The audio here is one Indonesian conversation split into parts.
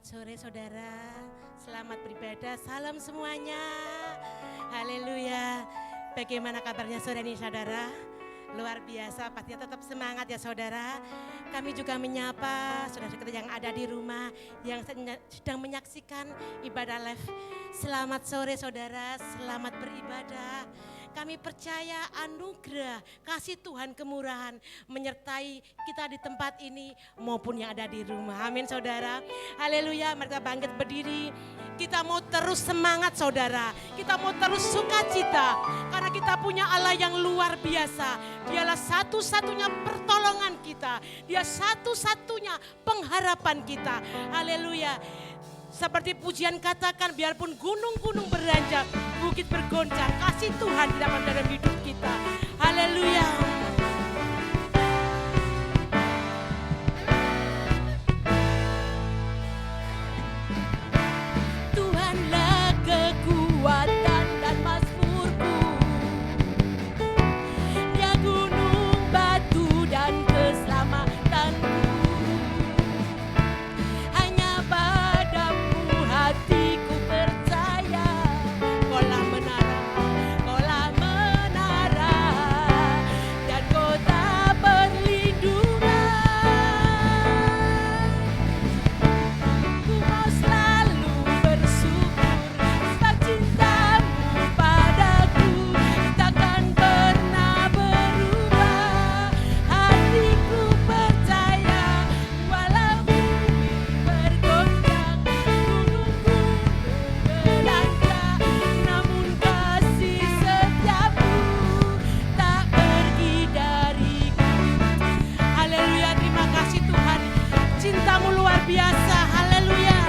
Selamat sore saudara, selamat beribadah, salam semuanya. Haleluya. Bagaimana kabarnya sore ini saudara? Luar biasa, pastinya tetap semangat ya saudara. Kami juga menyapa saudara kita yang ada di rumah, yang sedang menyaksikan ibadah live. Selamat sore saudara, selamat beribadah. Kami percaya anugerah, kasih Tuhan, kemurahan menyertai kita di tempat ini maupun yang ada di rumah. Amin saudara. Haleluya, mari kita bangkit berdiri. Kita mau terus semangat saudara. Kita mau terus sukacita. Karena kita punya Allah yang luar biasa. Dialah satu-satunya pertolongan kita. Dia satu-satunya pengharapan kita. Haleluya. Seperti pujian katakan, biarpun gunung-gunung beranjak, bukit bergoncang, kasih Tuhan di dalam hidup kita. Haleluya. Tuhanlah kekuatan dan mazmurku, Dia gunung batu dan keselamatanku. Hanya padamu hatiku percaya, Kaulah menara, Kaulah menara dan kota perlindungan. Ku mau selalu bersyukur sebab cintamu padaku takkan pernah berubah. Hatiku percaya walau bumi bergoncang, gunung-gunung beranjak, namun kasih setiamu tak pergi dariku. Haleluya, terima kasih Tuhan, cintamu luar biasa. Haleluya.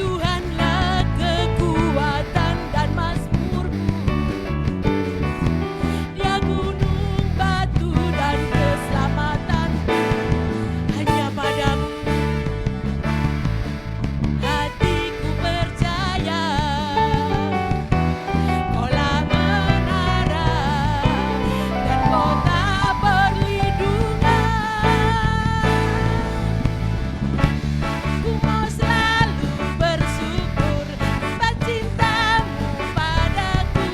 Tuhanlah kekuatan dan mazmurku, Dia gunung batu dan keselamatanku. Hanya padamu hatiku percaya, Kaulah menara dan kota perlindungan. Ku mau selalu bersyukur sebab cintamu padaku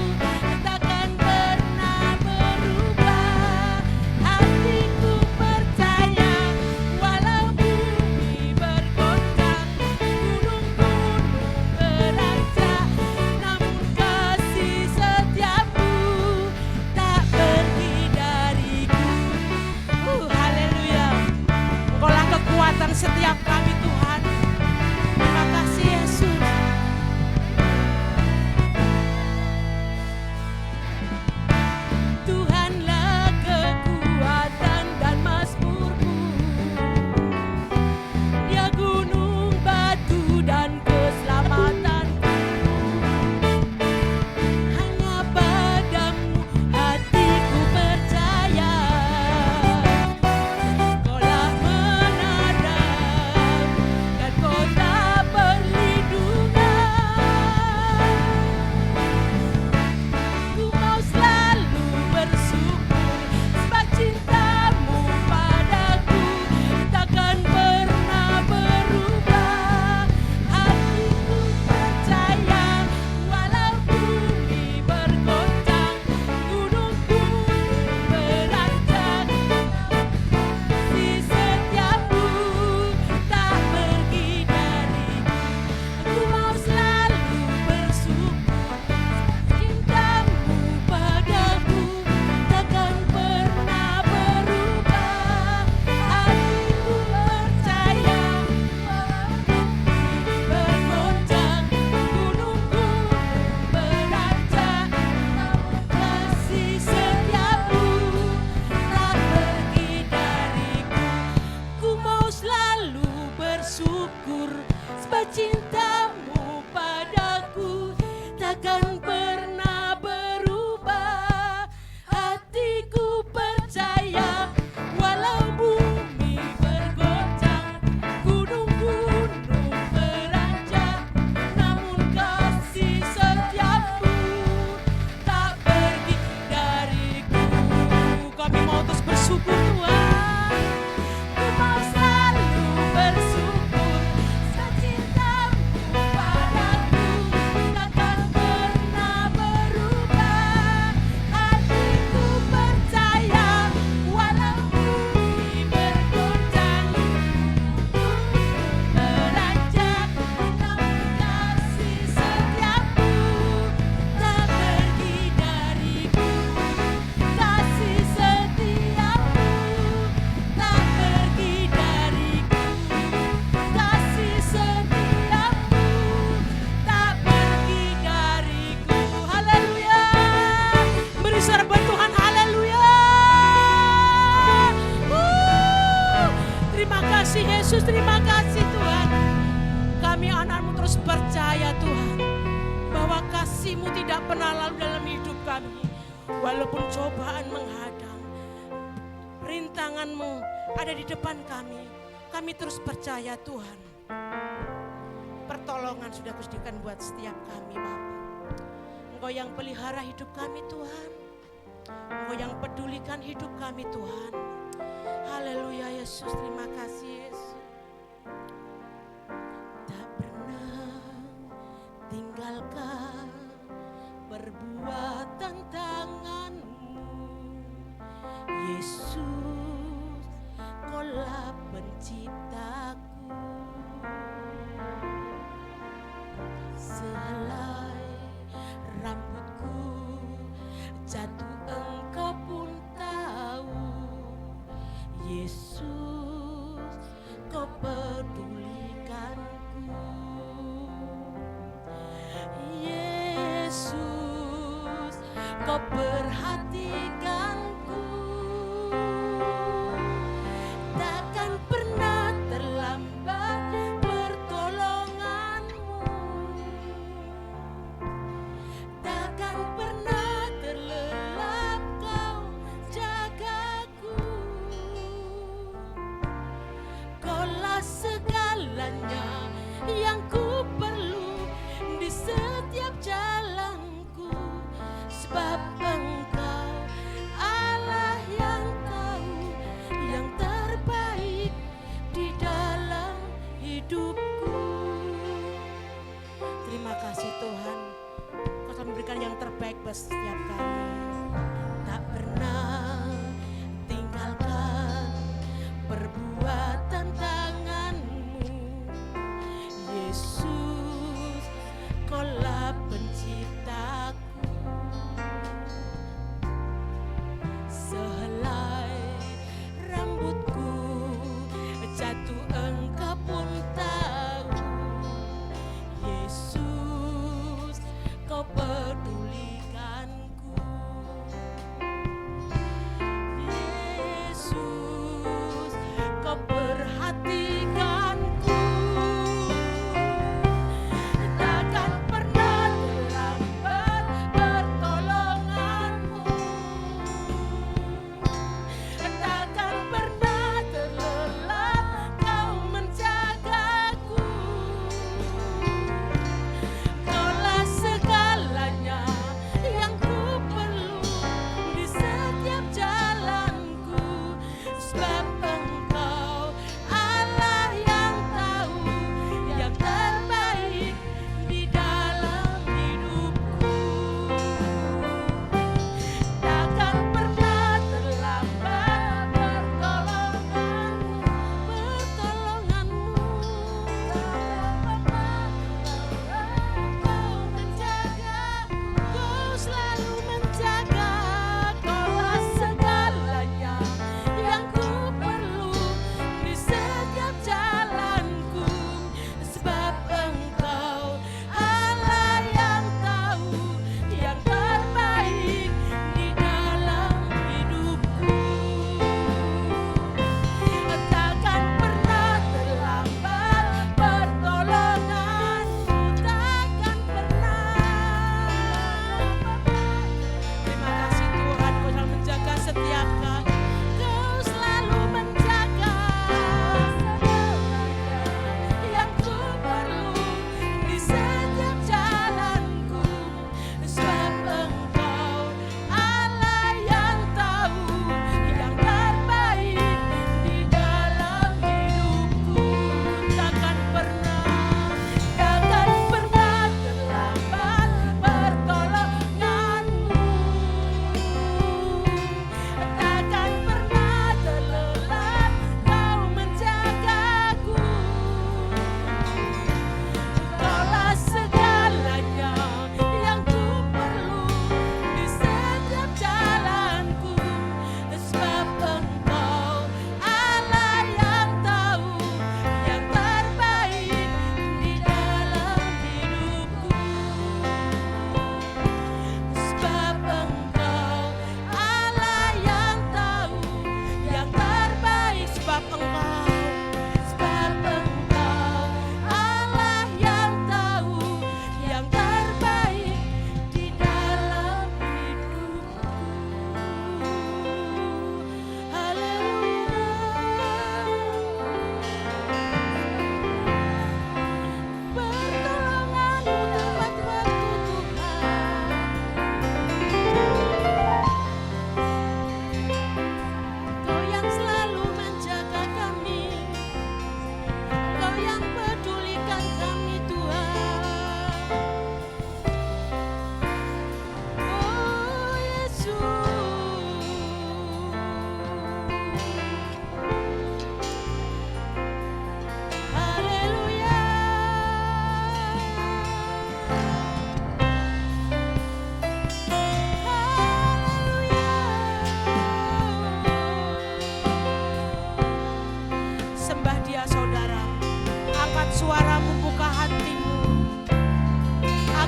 takkan pernah berubah. Hatiku percaya walau bumi bergoncang, gunung-gunung beranjak, namun kasih setiamu tak pergi dariku. Haleluya. Engkaulah kekuatan setiap kami Tuhan. Terima kasih Yesus. Tuhanlah kekuatan dan mazmurku, Dia gunung batu dan keselamatanku. Hanya padamu hatiku percaya, Kaulah menara dan kota perlindungan. Ku mau selalu bersyukur sebab cintamu padaku takkan pernah berubah. Hatiku percaya walau bumi bergoncang, gunung-gunung beranjak, kasih setiamu tak pergi dariku. Ku mau selalu bersyukur cintamu padaku takkan pernah berubah. Hatiku percaya walau bumi bergoncang, gunung-gunung beranjak, namun kasih setiamu tak pergi dariku. Ku mau selalu bersyukur sebab cintamu padaku takkan pernah berubah. Hatiku percaya walau bumi bergoncang, gunung-gunung beranjak, namun kasih setiamu tak pergi dariku. terus bersyukur Tuhan. Ku mau selalu bersyukur, cintamu padaku takkan pernah berubah. Hatiku percaya walau bumi bergoncang, beranjak namun kasih setiamu tak pergi dariku. Kasih setiamu tak pergi dariku. Kasih setiamu tak pergi dariku. Haleluya. Beri suara buat Tuhan, haleluya. Terima kasih Yesus, terima kasih Tuhan. Kami anak-mu terus percaya Tuhan, bahwa kasih-Mu tidak pernah lalu dalam hidup kami. Walaupun cobaan menghadang, rintangan ada di depan kami terus percaya Tuhan. Pertolongan sudah Kau sediakan buat setiap kami Bapa. Engkau yang pelihara hidup kami Tuhan. Engkau yang pedulikan hidup kami Tuhan. Haleluya Yesus, terima kasih Yesus. Tak pernah tinggalkan perbuatan tangan-Mu, Yesus, Kaulah penciptaku. Sehelai rambutku jatuh Engkau pun tahu, Yesus,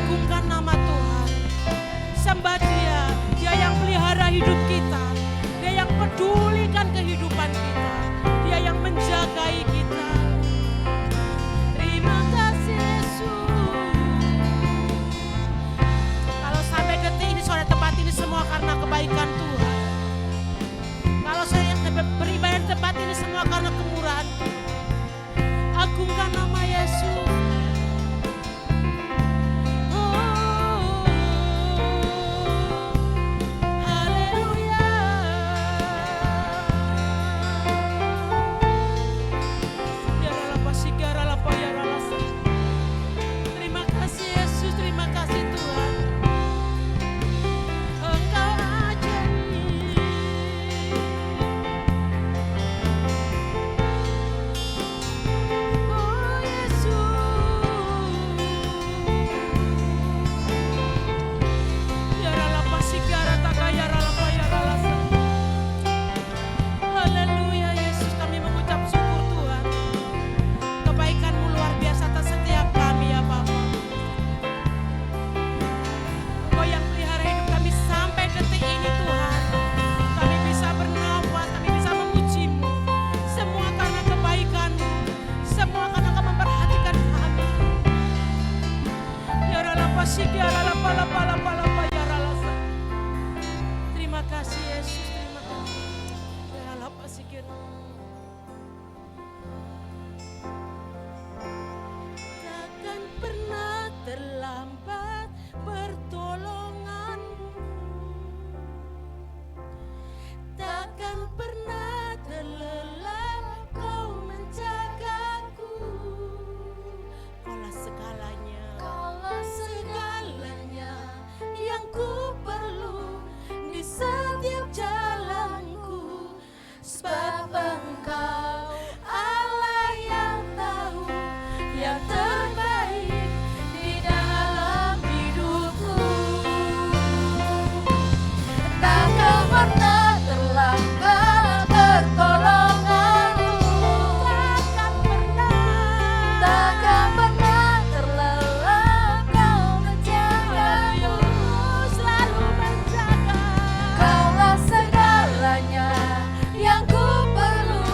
Agungkan nama Tuhan. Sembah Dia, Dia yang pelihara hidup kita. Dia yang pedulikan kehidupan kita. Dia yang menjagai kita. Terima kasih Yesus. Kalau sampai detik ini saudara tempat ini semua karena kebaikan Tuhan. Kalau saya beribadah di tempat ini semua karena kemurahan Tuhan. Agungkan nama Yesus. Terima kasih Yesus, terima kasih. Takkan pernah terlambat pertolonganmu, takkan pernah terlelap Kau menjagaku. Kaulah segalanya yang ku perlu di setiap jalanku, sebab Engkau Allah yang tahu yang terbaik di dalam hidupku. Takkan pernah terlambat pertolonganmu, takkan pernah terlelap Kau menjagaku, selalu menjaga. Kaulah segalanya yang ku perlu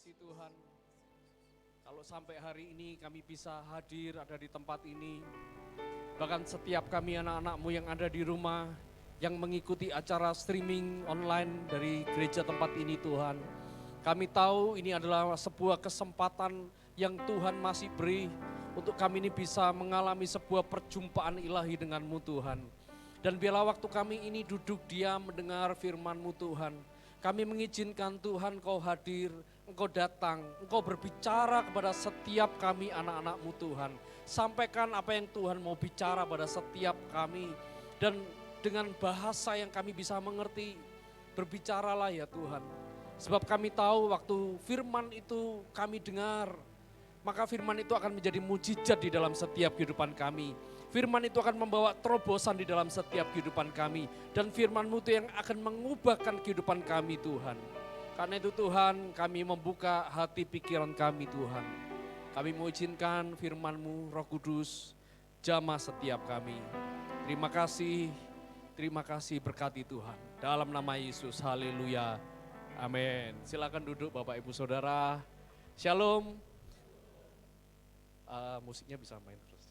kasih Tuhan. Kalau sampai hari ini kami bisa hadir ada di tempat ini, bahkan setiap kami anak-anak-Mu yang ada di rumah, yang mengikuti acara streaming online dari gereja tempat ini Tuhan. Kami tahu ini adalah sebuah kesempatan yang Tuhan masih beri untuk kami ini bisa mengalami sebuah perjumpaan ilahi dengan-Mu Tuhan. Dan biarlah waktu kami ini duduk diam mendengar firman-Mu Tuhan, kami mengizinkan Tuhan Engkau hadir, Engkau datang, Engkau berbicara kepada setiap kami anak-anak-Mu Tuhan. Sampaikan apa yang Tuhan mau bicara pada setiap kami. Dan dengan bahasa yang kami bisa mengerti, berbicaralah ya Tuhan. Sebab kami tahu waktu firman itu kami dengar, maka firman itu akan menjadi mujizat di dalam setiap kehidupan kami. Firman itu akan membawa terobosan di dalam setiap kehidupan kami. Dan firman-Mu itu yang akan mengubahkan kehidupan kami Tuhan. Karena itu Tuhan, kami membuka hati pikiran kami Tuhan. Kami mengizinkan firman-Mu Roh Kudus jamah setiap kami. Terima kasih berkati Tuhan. Dalam nama Yesus, haleluya, amin. Silakan duduk Bapak Ibu Saudara. Shalom. Musiknya bisa main terus.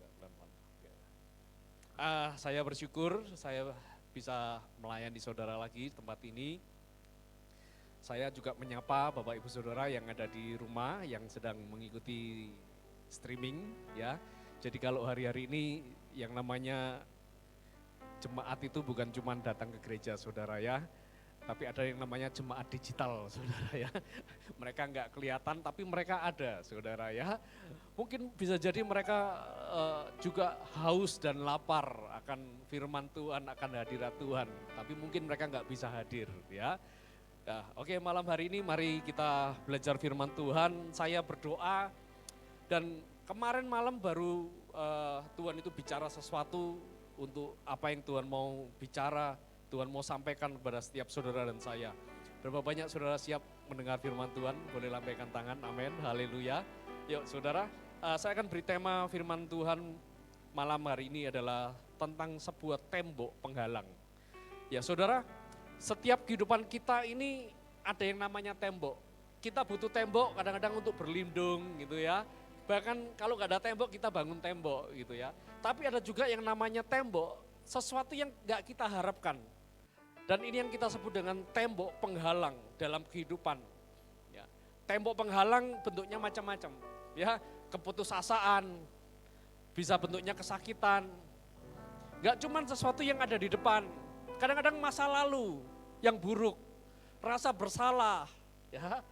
Saya bersyukur saya bisa melayani saudara lagi di tempat ini. Saya juga menyapa Bapak Ibu Saudara yang ada di rumah yang sedang mengikuti streaming ya. Jadi kalau hari-hari ini yang namanya jemaat itu bukan cuma datang ke gereja saudara ya, tapi ada yang namanya jemaat digital saudara ya. Mereka enggak kelihatan tapi mereka ada saudara ya. Mungkin bisa jadi mereka juga haus dan lapar akan firman Tuhan, akan hadirat Tuhan. Tapi mungkin mereka enggak bisa hadir ya. Nah, oke, malam hari ini mari kita belajar firman Tuhan. Saya berdoa dan kemarin malam baru Tuhan itu bicara sesuatu untuk apa yang Tuhan mau bicara, Tuhan mau sampaikan kepada setiap saudara dan saya. Berapa banyak saudara siap mendengar firman Tuhan? Boleh lambaikan tangan, amin, haleluya. Yuk saudara, saya akan beri tema firman Tuhan malam hari ini adalah tentang sebuah tembok penghalang. Ya saudara, setiap kehidupan kita ini ada yang namanya tembok. Kita butuh tembok kadang-kadang untuk berlindung gitu ya. Bahkan kalau gak ada tembok kita bangun tembok gitu ya. Tapi ada juga yang namanya tembok, sesuatu yang gak kita harapkan. Dan ini yang kita sebut dengan tembok penghalang dalam kehidupan. Ya. Tembok penghalang bentuknya macam-macam. Ya, keputusasaan, bisa bentuknya kesakitan. Gak cuma sesuatu yang ada di depan, kadang-kadang masa lalu yang buruk, rasa bersalah, ya,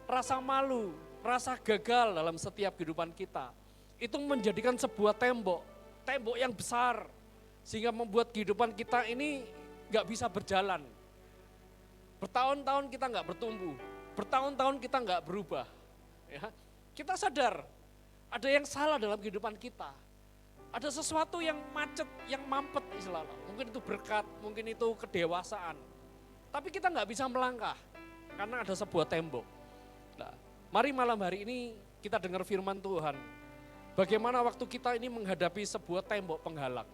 rasa malu, rasa gagal dalam setiap kehidupan kita. Itu menjadikan sebuah tembok yang besar, sehingga membuat kehidupan kita ini gak bisa berjalan. Bertahun-tahun kita gak bertumbuh, bertahun-tahun kita gak berubah. Ya. Kita sadar ada yang salah dalam kehidupan kita. Ada sesuatu yang macet, yang mampet istilahnya. Mungkin itu berkat, mungkin itu kedewasaan. Tapi kita nggak bisa melangkah karena ada sebuah tembok. Nah, mari malam hari ini kita dengar firman Tuhan. Bagaimana waktu kita ini menghadapi sebuah tembok penghalang.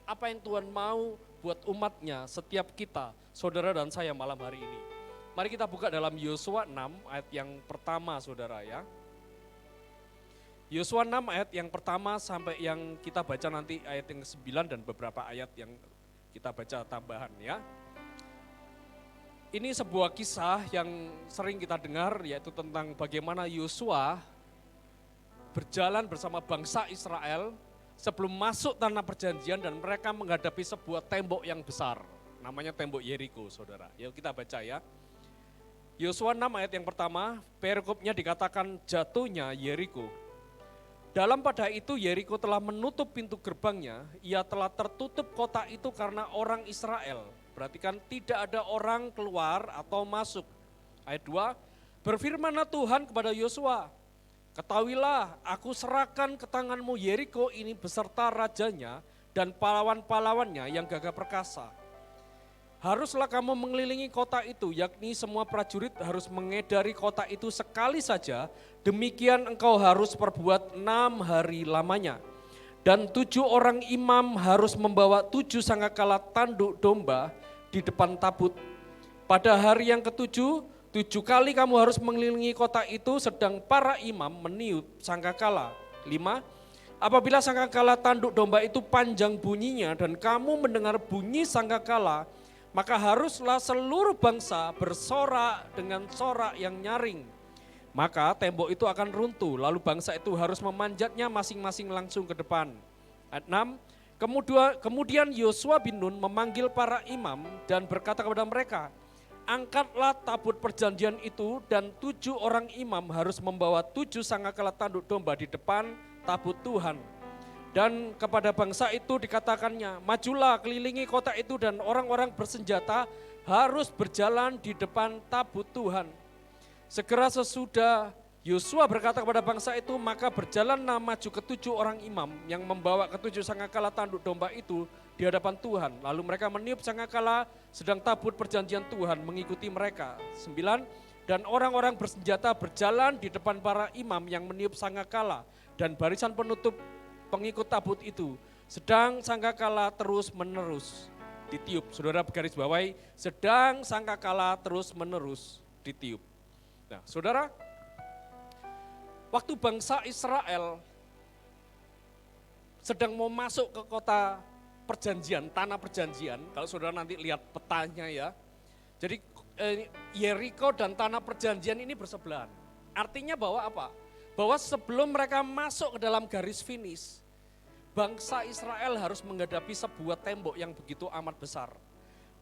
Apa yang Tuhan mau buat umatnya, setiap kita, saudara dan saya malam hari ini. Mari kita buka dalam Yosua 6 ayat yang pertama saudara ya. Yosua 6 ayat yang pertama sampai yang kita baca nanti ayat yang ke-9 dan beberapa ayat yang kita baca tambahan ya. Ini sebuah kisah yang sering kita dengar yaitu tentang bagaimana Yosua berjalan bersama bangsa Israel sebelum masuk tanah perjanjian dan mereka menghadapi sebuah tembok yang besar. Namanya tembok Yeriko saudara. Yuk kita baca ya. Yosua 6 ayat yang pertama, perikopnya dikatakan jatuhnya Yeriko. Dalam pada itu Yeriko telah menutup pintu gerbangnya, ia telah tertutup kota itu karena orang Israel. Berarti kan tidak ada orang keluar atau masuk. Ayat 2, berfirmanlah Tuhan kepada Yosua, ketahuilah aku serahkan ke tanganmu Yeriko ini beserta rajanya dan pahlawan-pahlawannya yang gagah perkasa. Haruslah kamu mengelilingi kota itu, yakni semua prajurit harus mengedari kota itu sekali saja, demikian engkau harus perbuat 6 hari lamanya. Dan 7 orang imam harus membawa 7 sangkakala tanduk domba di depan tabut. Pada hari yang ke-7, 7 kali kamu harus mengelilingi kota itu sedang para imam meniup sangkakala. 5. Apabila sangkakala tanduk domba itu panjang bunyinya dan kamu mendengar bunyi sangkakala, maka haruslah seluruh bangsa bersorak dengan sorak yang nyaring. Maka tembok itu akan runtuh, lalu bangsa itu harus memanjatnya masing-masing langsung ke depan. Ayat 6, kemudian Yosua bin Nun memanggil para imam dan berkata kepada mereka, angkatlah tabut perjanjian itu dan 7 orang imam harus membawa 7 sangkakala tanduk domba di depan tabut Tuhan. Dan kepada bangsa itu dikatakannya, majulah kelilingi kota itu dan orang-orang bersenjata harus berjalan di depan tabut Tuhan. Segera sesudah Yosua berkata kepada bangsa itu, maka berjalanlah maju ke 7 orang imam yang membawa ke 7 sangkakala tanduk domba itu di hadapan Tuhan. Lalu mereka meniup sangkakala sedang tabut perjanjian Tuhan mengikuti mereka. 9. Dan orang-orang bersenjata berjalan di depan para imam yang meniup sangkakala dan barisan penutup pengikut tabut itu. Sedang sangkakala terus menerus ditiup. Saudara garis bawahi, sedang sangkakala terus menerus ditiup. Nah, saudara, waktu bangsa Israel sedang mau masuk ke kota perjanjian, tanah perjanjian, kalau saudara nanti lihat petanya ya. Jadi Yeriko dan tanah perjanjian ini bersebelahan. Artinya bahwa apa? Bahwa sebelum mereka masuk ke dalam garis finish, bangsa Israel harus menghadapi sebuah tembok yang begitu amat besar.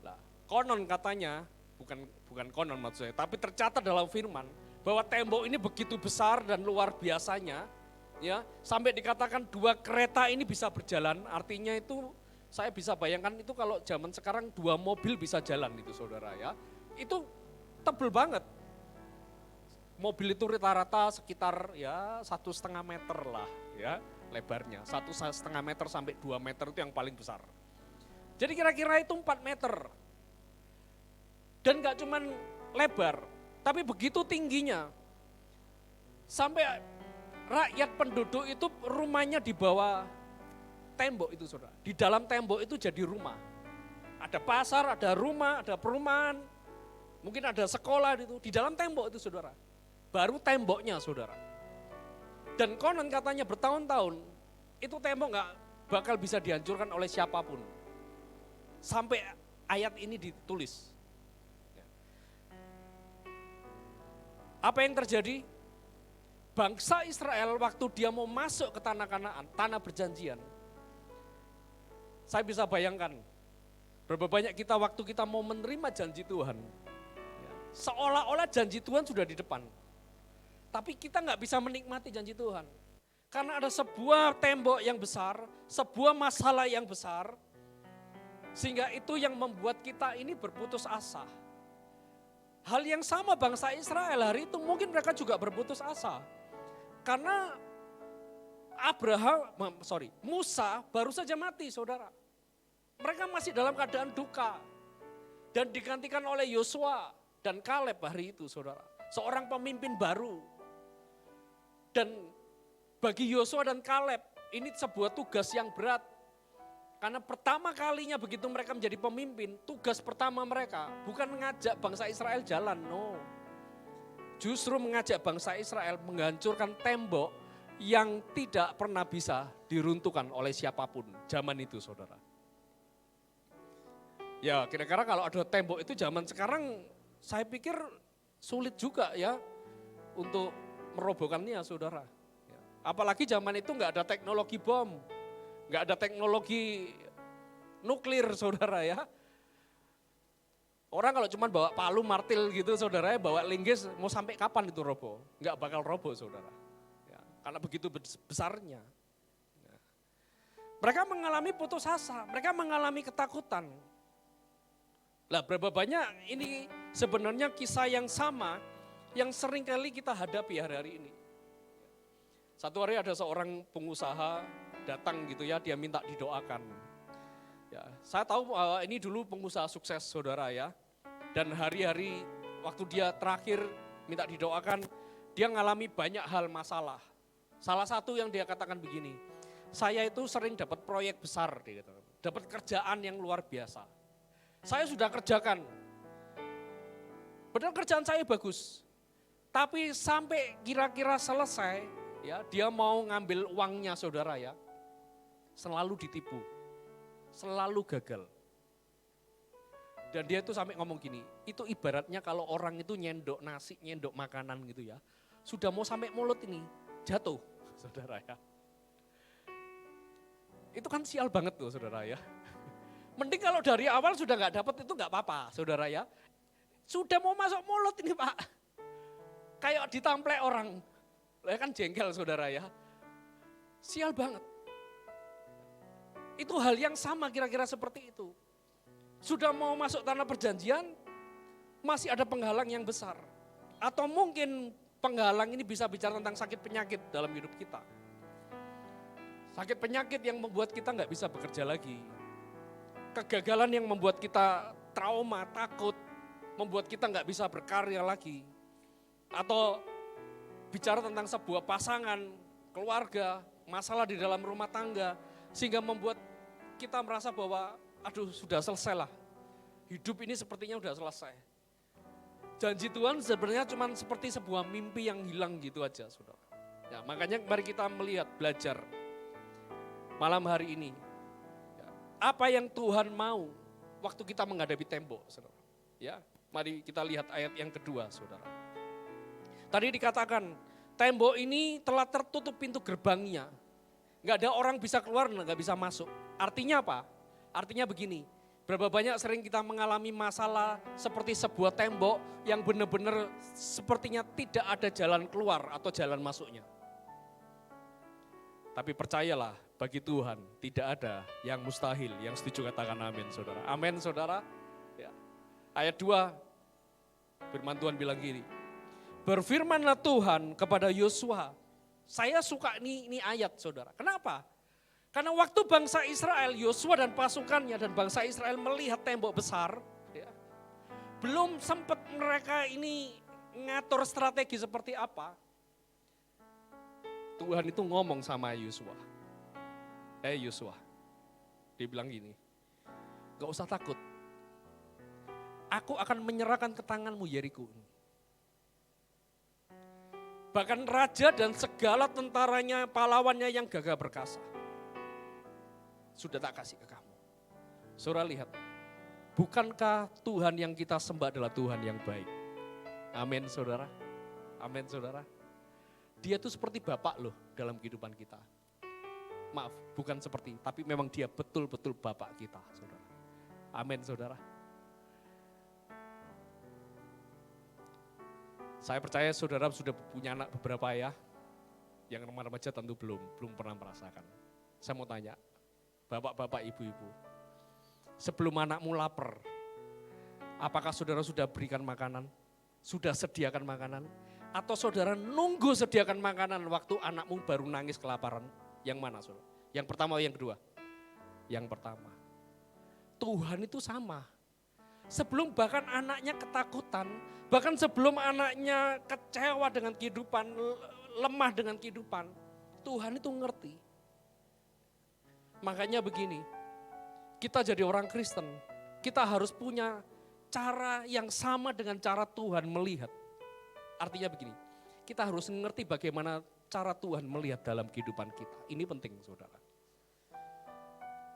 Nah, konon katanya, bukan konon maksud saya, tapi tercatat dalam firman bahwa tembok ini begitu besar dan luar biasanya, ya sampai dikatakan 2 kereta ini bisa berjalan. Artinya itu saya bisa bayangkan itu kalau zaman sekarang 2 mobil bisa jalan itu saudara ya. Itu tebel banget. Mobil itu rata-rata sekitar ya 1,5 meter lah ya lebarnya. 1,5 meter sampai 2 meter itu yang paling besar. Jadi kira-kira itu 4 meter. Dan gak cuman lebar, tapi begitu tingginya. Sampai rakyat penduduk itu rumahnya di bawah tembok itu saudara. Di dalam tembok itu jadi rumah. Ada pasar, ada rumah, ada perumahan. Mungkin ada sekolah itu. Di dalam tembok itu saudara. Baru temboknya saudara. Dan konon katanya bertahun-tahun itu tembok gak bakal bisa dihancurkan oleh siapapun. Sampai ayat ini ditulis. Apa yang terjadi? Bangsa Israel waktu dia mau masuk ke tanah Kanaan, tanah perjanjian. Saya bisa bayangkan, berapa banyak kita waktu kita mau menerima janji Tuhan. Seolah-olah janji Tuhan sudah di depan. Tapi kita nggak bisa menikmati janji Tuhan. Karena ada sebuah tembok yang besar, sebuah masalah yang besar. Sehingga itu yang membuat kita ini berputus asa. Hal yang sama bangsa Israel hari itu mungkin mereka juga berputus asa. Karena Musa baru saja mati saudara. Mereka masih dalam keadaan duka. Dan digantikan oleh Yosua dan Kaleb hari itu saudara. Seorang pemimpin baru. Dan bagi Yosua dan Kaleb ini sebuah tugas yang berat. Karena pertama kalinya begitu mereka menjadi pemimpin, tugas pertama mereka bukan mengajak bangsa Israel jalan, no. Justru mengajak bangsa Israel menghancurkan tembok yang tidak pernah bisa diruntuhkan oleh siapapun zaman itu saudara. Ya kira-kira kalau ada tembok itu zaman sekarang saya pikir sulit juga ya untuk merobohkannya saudara. Apalagi zaman itu nggak ada teknologi bom. Nggak ada teknologi nuklir saudara ya. Orang kalau cuma bawa palu martil gitu saudara ya, bawa linggis mau sampai kapan itu roboh? Nggak bakal roboh saudara. Ya, karena begitu besarnya. Ya. Mereka mengalami putus asa, mereka mengalami ketakutan. Lah berapa banyak ini sebenarnya kisah yang sama yang sering kali kita hadapi hari-hari ini. Satu hari ada seorang pengusaha datang gitu ya, dia minta didoakan. Ya, saya tahu ini dulu pengusaha sukses saudara ya. Dan hari-hari waktu dia terakhir minta didoakan, dia ngalami banyak hal masalah. Salah satu yang dia katakan begini, saya itu sering dapat proyek besar, dia katakan, dapat kerjaan yang luar biasa. Saya sudah kerjakan Padahal kerjaan saya bagus. Tapi sampai kira-kira selesai, ya dia mau ngambil uangnya saudara ya. Selalu ditipu, selalu gagal. Dan dia tuh sampai ngomong gini, itu ibaratnya kalau orang itu nyendok nasi, nyendok makanan gitu ya. Sudah mau sampai mulut ini, jatuh saudara ya. Itu kan sial banget tuh saudara ya. Mending kalau dari awal sudah gak dapat itu gak apa-apa saudara ya. Sudah mau masuk mulut ini Pak. Kayak ditamplek orang, kan jengkel saudara ya. Sial banget. Itu hal yang sama kira-kira seperti itu. Sudah mau masuk tanah perjanjian, masih ada penghalang yang besar. Atau mungkin penghalang ini bisa bicara tentang sakit penyakit dalam hidup kita. Sakit penyakit yang membuat kita nggak bisa bekerja lagi. Kegagalan yang membuat kita trauma, takut, membuat kita nggak bisa berkarya lagi. Atau bicara tentang sebuah pasangan, keluarga, masalah di dalam rumah tangga, sehingga membuat kita merasa bahwa aduh sudah selesai lah, hidup ini sepertinya sudah selesai. Janji Tuhan sebenarnya cuma seperti sebuah mimpi yang hilang gitu aja saudara. Ya, makanya mari kita melihat, belajar malam hari ini. Ya, apa yang Tuhan mau waktu kita menghadapi tembok saudara. Ya, mari kita lihat ayat yang kedua saudara. Tadi dikatakan, tembok ini telah tertutup pintu gerbangnya. Nggak ada orang bisa keluar, nggak bisa masuk. Artinya apa? Artinya begini, berapa banyak sering kita mengalami masalah seperti sebuah tembok yang benar-benar sepertinya tidak ada jalan keluar atau jalan masuknya. Tapi percayalah, bagi Tuhan tidak ada yang mustahil. Yang setuju katakan amin saudara. Amin saudara. Ya. Ayat 2, firman Tuhan bilang gini. Berfirmanlah Tuhan kepada Yosua. Saya suka ini ayat saudara. Kenapa? Karena waktu bangsa Israel, Yosua dan pasukannya dan bangsa Israel melihat tembok besar. Ya, belum sempat mereka ini ngatur strategi seperti apa. Tuhan itu ngomong sama Yosua. Yosua, dia bilang gini, gak usah takut. Aku akan menyerahkan ke tanganmu Yeriko ini. Bahkan raja dan segala tentaranya, pahlawannya yang gagah perkasa. Sudah tak kasih ke kamu. Saudara lihat, bukankah Tuhan yang kita sembah adalah Tuhan yang baik? Amin saudara. Amin saudara. Dia tuh seperti Bapak loh dalam kehidupan kita. Maaf, bukan seperti, tapi memang dia betul-betul Bapak kita saudara. Amin saudara. Saya percaya saudara sudah punya anak beberapa ya, yang remaja tentu belum pernah merasakan. Saya mau tanya, bapak-bapak, ibu-ibu, sebelum anakmu lapar, apakah saudara sudah berikan makanan? Sudah sediakan makanan? Atau saudara nunggu sediakan makanan waktu anakmu baru nangis kelaparan? Yang mana saudara? Yang pertama atau yang kedua? Yang pertama. Tuhan itu sama. Sebelum bahkan anaknya ketakutan, bahkan sebelum anaknya kecewa dengan kehidupan, lemah dengan kehidupan, Tuhan itu ngerti. Makanya begini, kita jadi orang Kristen, kita harus punya cara yang sama dengan cara Tuhan melihat. Artinya begini, kita harus mengerti bagaimana cara Tuhan melihat dalam kehidupan kita. Ini penting saudara.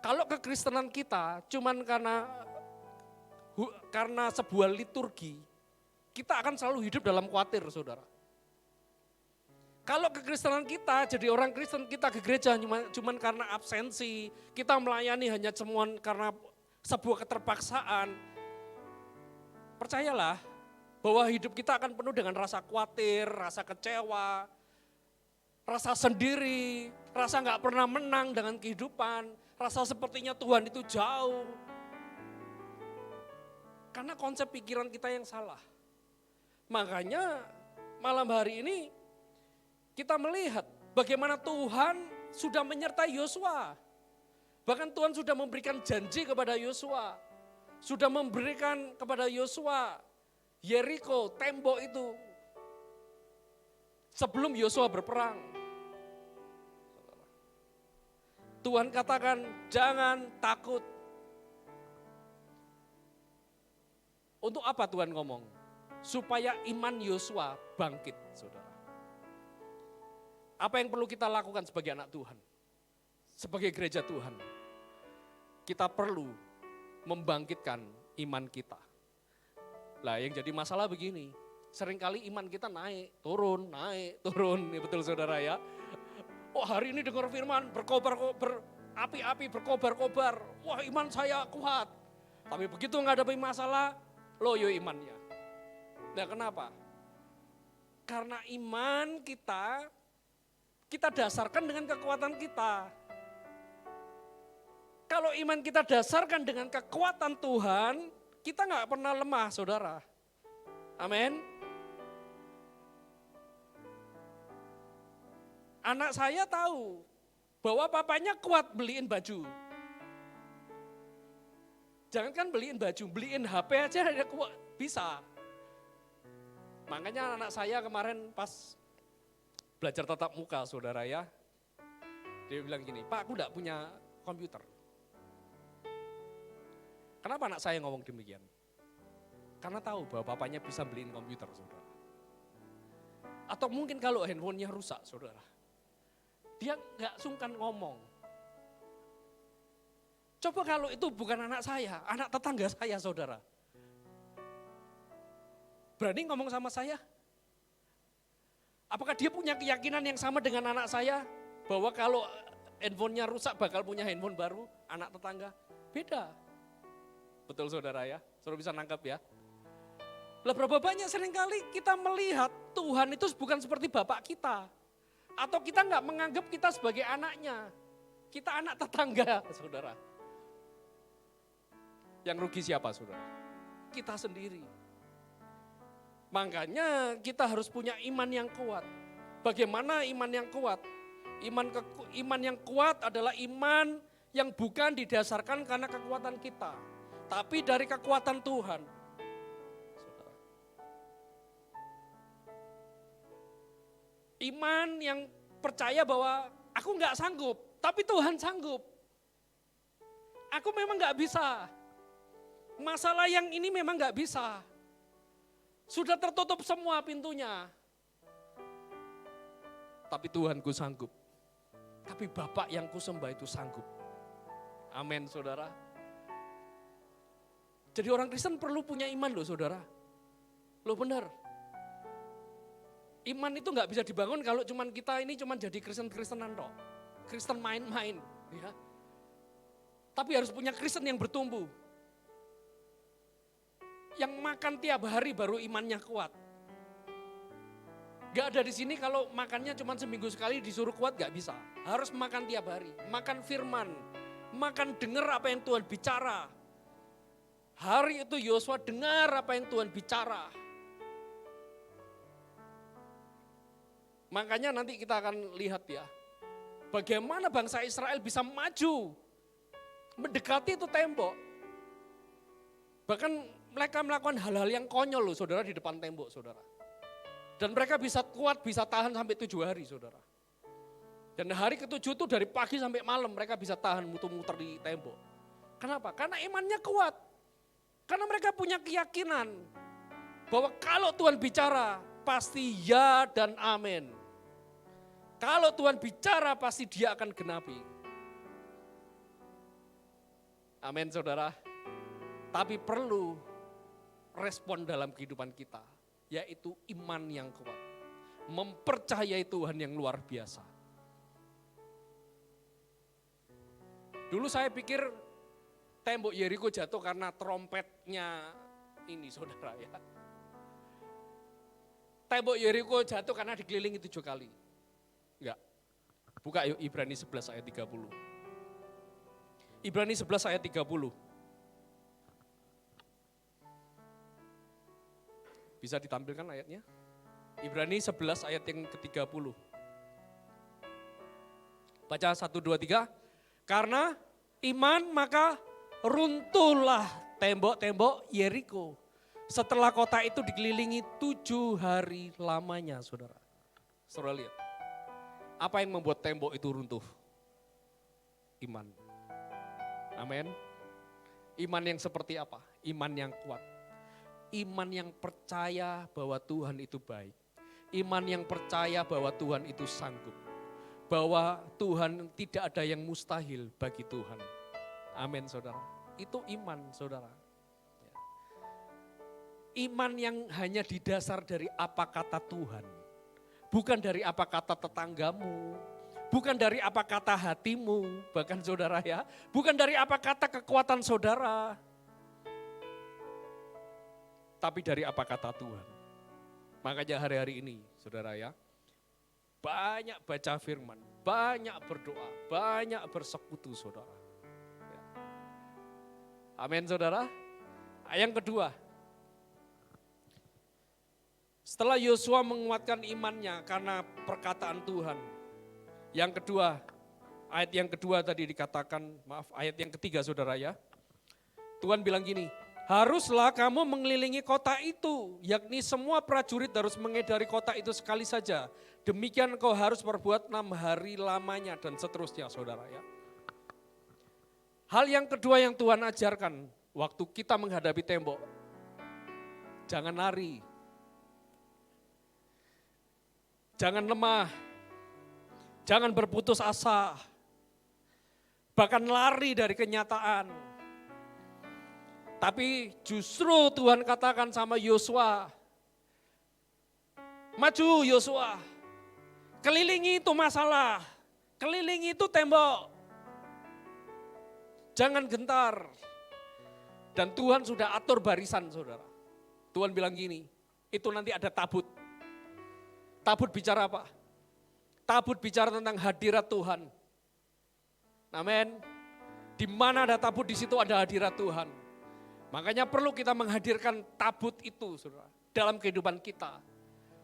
Kalau kekristenan kita cuman karena sebuah liturgi, kita akan selalu hidup dalam khawatir saudara. Kalau kekristenan kita, jadi orang Kristen kita ke gereja cuman karena absensi, kita melayani hanya cuman karena sebuah keterpaksaan. Percayalah bahwa hidup kita akan penuh dengan rasa khawatir, rasa kecewa, rasa sendiri, rasa gak pernah menang dengan kehidupan, rasa sepertinya Tuhan itu jauh. Karena konsep pikiran kita yang salah. Makanya malam hari ini kita melihat bagaimana Tuhan sudah menyertai Yosua. Bahkan Tuhan sudah memberikan janji kepada Yosua. Sudah memberikan kepada Yosua Yeriko, tembok itu. Sebelum Yosua berperang. Tuhan katakan jangan takut. Untuk apa Tuhan ngomong? supaya iman Yosua bangkit, saudara. Apa yang perlu kita lakukan sebagai anak Tuhan? Sebagai gereja Tuhan, kita perlu membangkitkan iman kita. Lah yang jadi masalah begini, seringkali iman kita naik, turun, ya betul saudara ya. Oh hari ini dengar firman, berapi-api, berkobar-kobar, wah iman saya kuat. Tapi begitu menghadapi masalah, loyo imannya. Nah kenapa? Karena iman kita dasarkan dengan kekuatan kita. Kalau iman kita dasarkan dengan kekuatan Tuhan, kita nggak pernah lemah, saudara. Amin. Anak saya tahu bahwa papanya kuat beliin baju. Jangankan beliin baju, beliin HP aja dia kuat, bisa. Makanya anak saya kemarin pas belajar tatap muka, saudara ya. Dia bilang gini, Pak aku enggak punya komputer. Kenapa anak saya ngomong demikian? Karena tahu bahwa bapaknya bisa beliin komputer, saudara. Atau mungkin kalau handphonenya rusak, saudara. Dia enggak sungkan ngomong. Coba kalau itu bukan anak saya, anak tetangga saya, saudara. Berani ngomong sama saya? Apakah dia punya keyakinan yang sama dengan anak saya? Bahwa kalau handphonenya rusak bakal punya handphone baru, anak tetangga? Beda. Betul saudara ya, saudara bisa nangkap ya. Lah berapa banyak seringkali kita melihat Tuhan itu bukan seperti bapak kita. Atau kita nggak menganggap kita sebagai anaknya. Kita anak tetangga, saudara. Yang rugi siapa, saudara? Kita sendiri. Makanya kita harus punya iman yang kuat. Bagaimana iman yang kuat? Iman yang kuat adalah iman yang bukan didasarkan karena kekuatan kita. Tapi dari kekuatan Tuhan. Saudara. Iman yang percaya bahwa aku nggak sanggup, tapi Tuhan sanggup. Aku memang nggak bisa. Masalah yang ini memang nggak bisa. Sudah tertutup semua pintunya. Tapi Tuhanku sanggup. Tapi Bapak yang kusembah itu sanggup. Amin saudara. Jadi orang Kristen perlu punya iman loh saudara. Loh benar. Iman itu gak bisa dibangun kalau cuman kita ini cuman jadi Kristen-Kristenan toh. Kristen main-main. Ya. Tapi harus punya Kristen yang bertumbuh. Yang makan tiap hari baru imannya kuat. Gak ada di sini kalau makannya cuma seminggu sekali disuruh kuat gak bisa. Harus makan tiap hari, makan firman, makan dengar apa yang Tuhan bicara. Hari itu Yosua dengar apa yang Tuhan bicara. Makanya nanti kita akan lihat ya, bagaimana bangsa Israel bisa maju, mendekati itu tembok. Bahkan mereka melakukan hal-hal yang konyol loh saudara di depan tembok saudara. Dan mereka bisa kuat, bisa tahan sampai 7 hari saudara. Dan hari ke-7 itu dari pagi sampai malam mereka bisa tahan muter-muter di tembok. Kenapa? Karena imannya kuat. Karena mereka punya keyakinan bahwa kalau Tuhan bicara pasti ya dan amin. Kalau Tuhan bicara pasti dia akan genapi. Amin saudara. Tapi perlu respon dalam kehidupan kita. Yaitu iman yang kuat. Mempercayai Tuhan yang luar biasa. Dulu saya pikir tembok Yeriko jatuh karena trompetnya ini saudara ya. Tembok Yeriko jatuh karena dikelilingi 7 kali. Enggak. Buka yuk Ibrani 11 ayat 30. Ibrani 11 ayat 30. Bisa ditampilkan ayatnya? Ibrani 11 ayat yang ke-30. Baca 1, 2, 3. Karena iman maka runtuhlah tembok-tembok Yeriko. Setelah kota itu dikelilingi 7 hari lamanya saudara. Saudara lihat. Apa yang membuat tembok itu runtuh? Iman. Amin. Iman yang seperti apa? Iman yang kuat. iman yang percaya bahwa Tuhan itu baik. Iman yang percaya bahwa Tuhan itu sanggup. Bahwa Tuhan tidak ada yang mustahil bagi Tuhan. Amin saudara. Itu iman saudara. Iman yang hanya didasar dari apa kata Tuhan. Bukan dari apa kata tetanggamu. Bukan dari apa kata hatimu. Bahkan saudara ya. Bukan dari apa kata kekuatan saudara. Tapi dari apa kata Tuhan. Makanya hari-hari ini saudara ya. Banyak baca firman, banyak berdoa, banyak bersekutu saudara. Ya. Amin saudara. Yang kedua, setelah Yosua menguatkan imannya karena perkataan Tuhan. Yang kedua, ayat yang kedua tadi dikatakan, ayat yang ketiga saudara ya. Tuhan bilang gini, haruslah kamu mengelilingi kota itu, yakni semua prajurit harus mengedari kota itu sekali saja. Demikian kau harus perbuat 6 hari lamanya dan seterusnya saudara ya. Hal yang kedua yang Tuhan ajarkan waktu kita menghadapi tembok, jangan lari, jangan lemah, jangan berputus asa, bahkan lari dari kenyataan. Tapi justru Tuhan katakan sama Yosua, maju Yosua, kelilingi itu masalah, kelilingi itu tembok, jangan gentar. Dan Tuhan sudah atur barisan saudara. Tuhan bilang gini, itu nanti ada tabut. Tabut bicara apa? Tabut bicara tentang hadirat Tuhan. Amin. Di mana ada tabut di situ ada hadirat Tuhan. Makanya perlu kita menghadirkan tabut itu saudara, dalam kehidupan kita.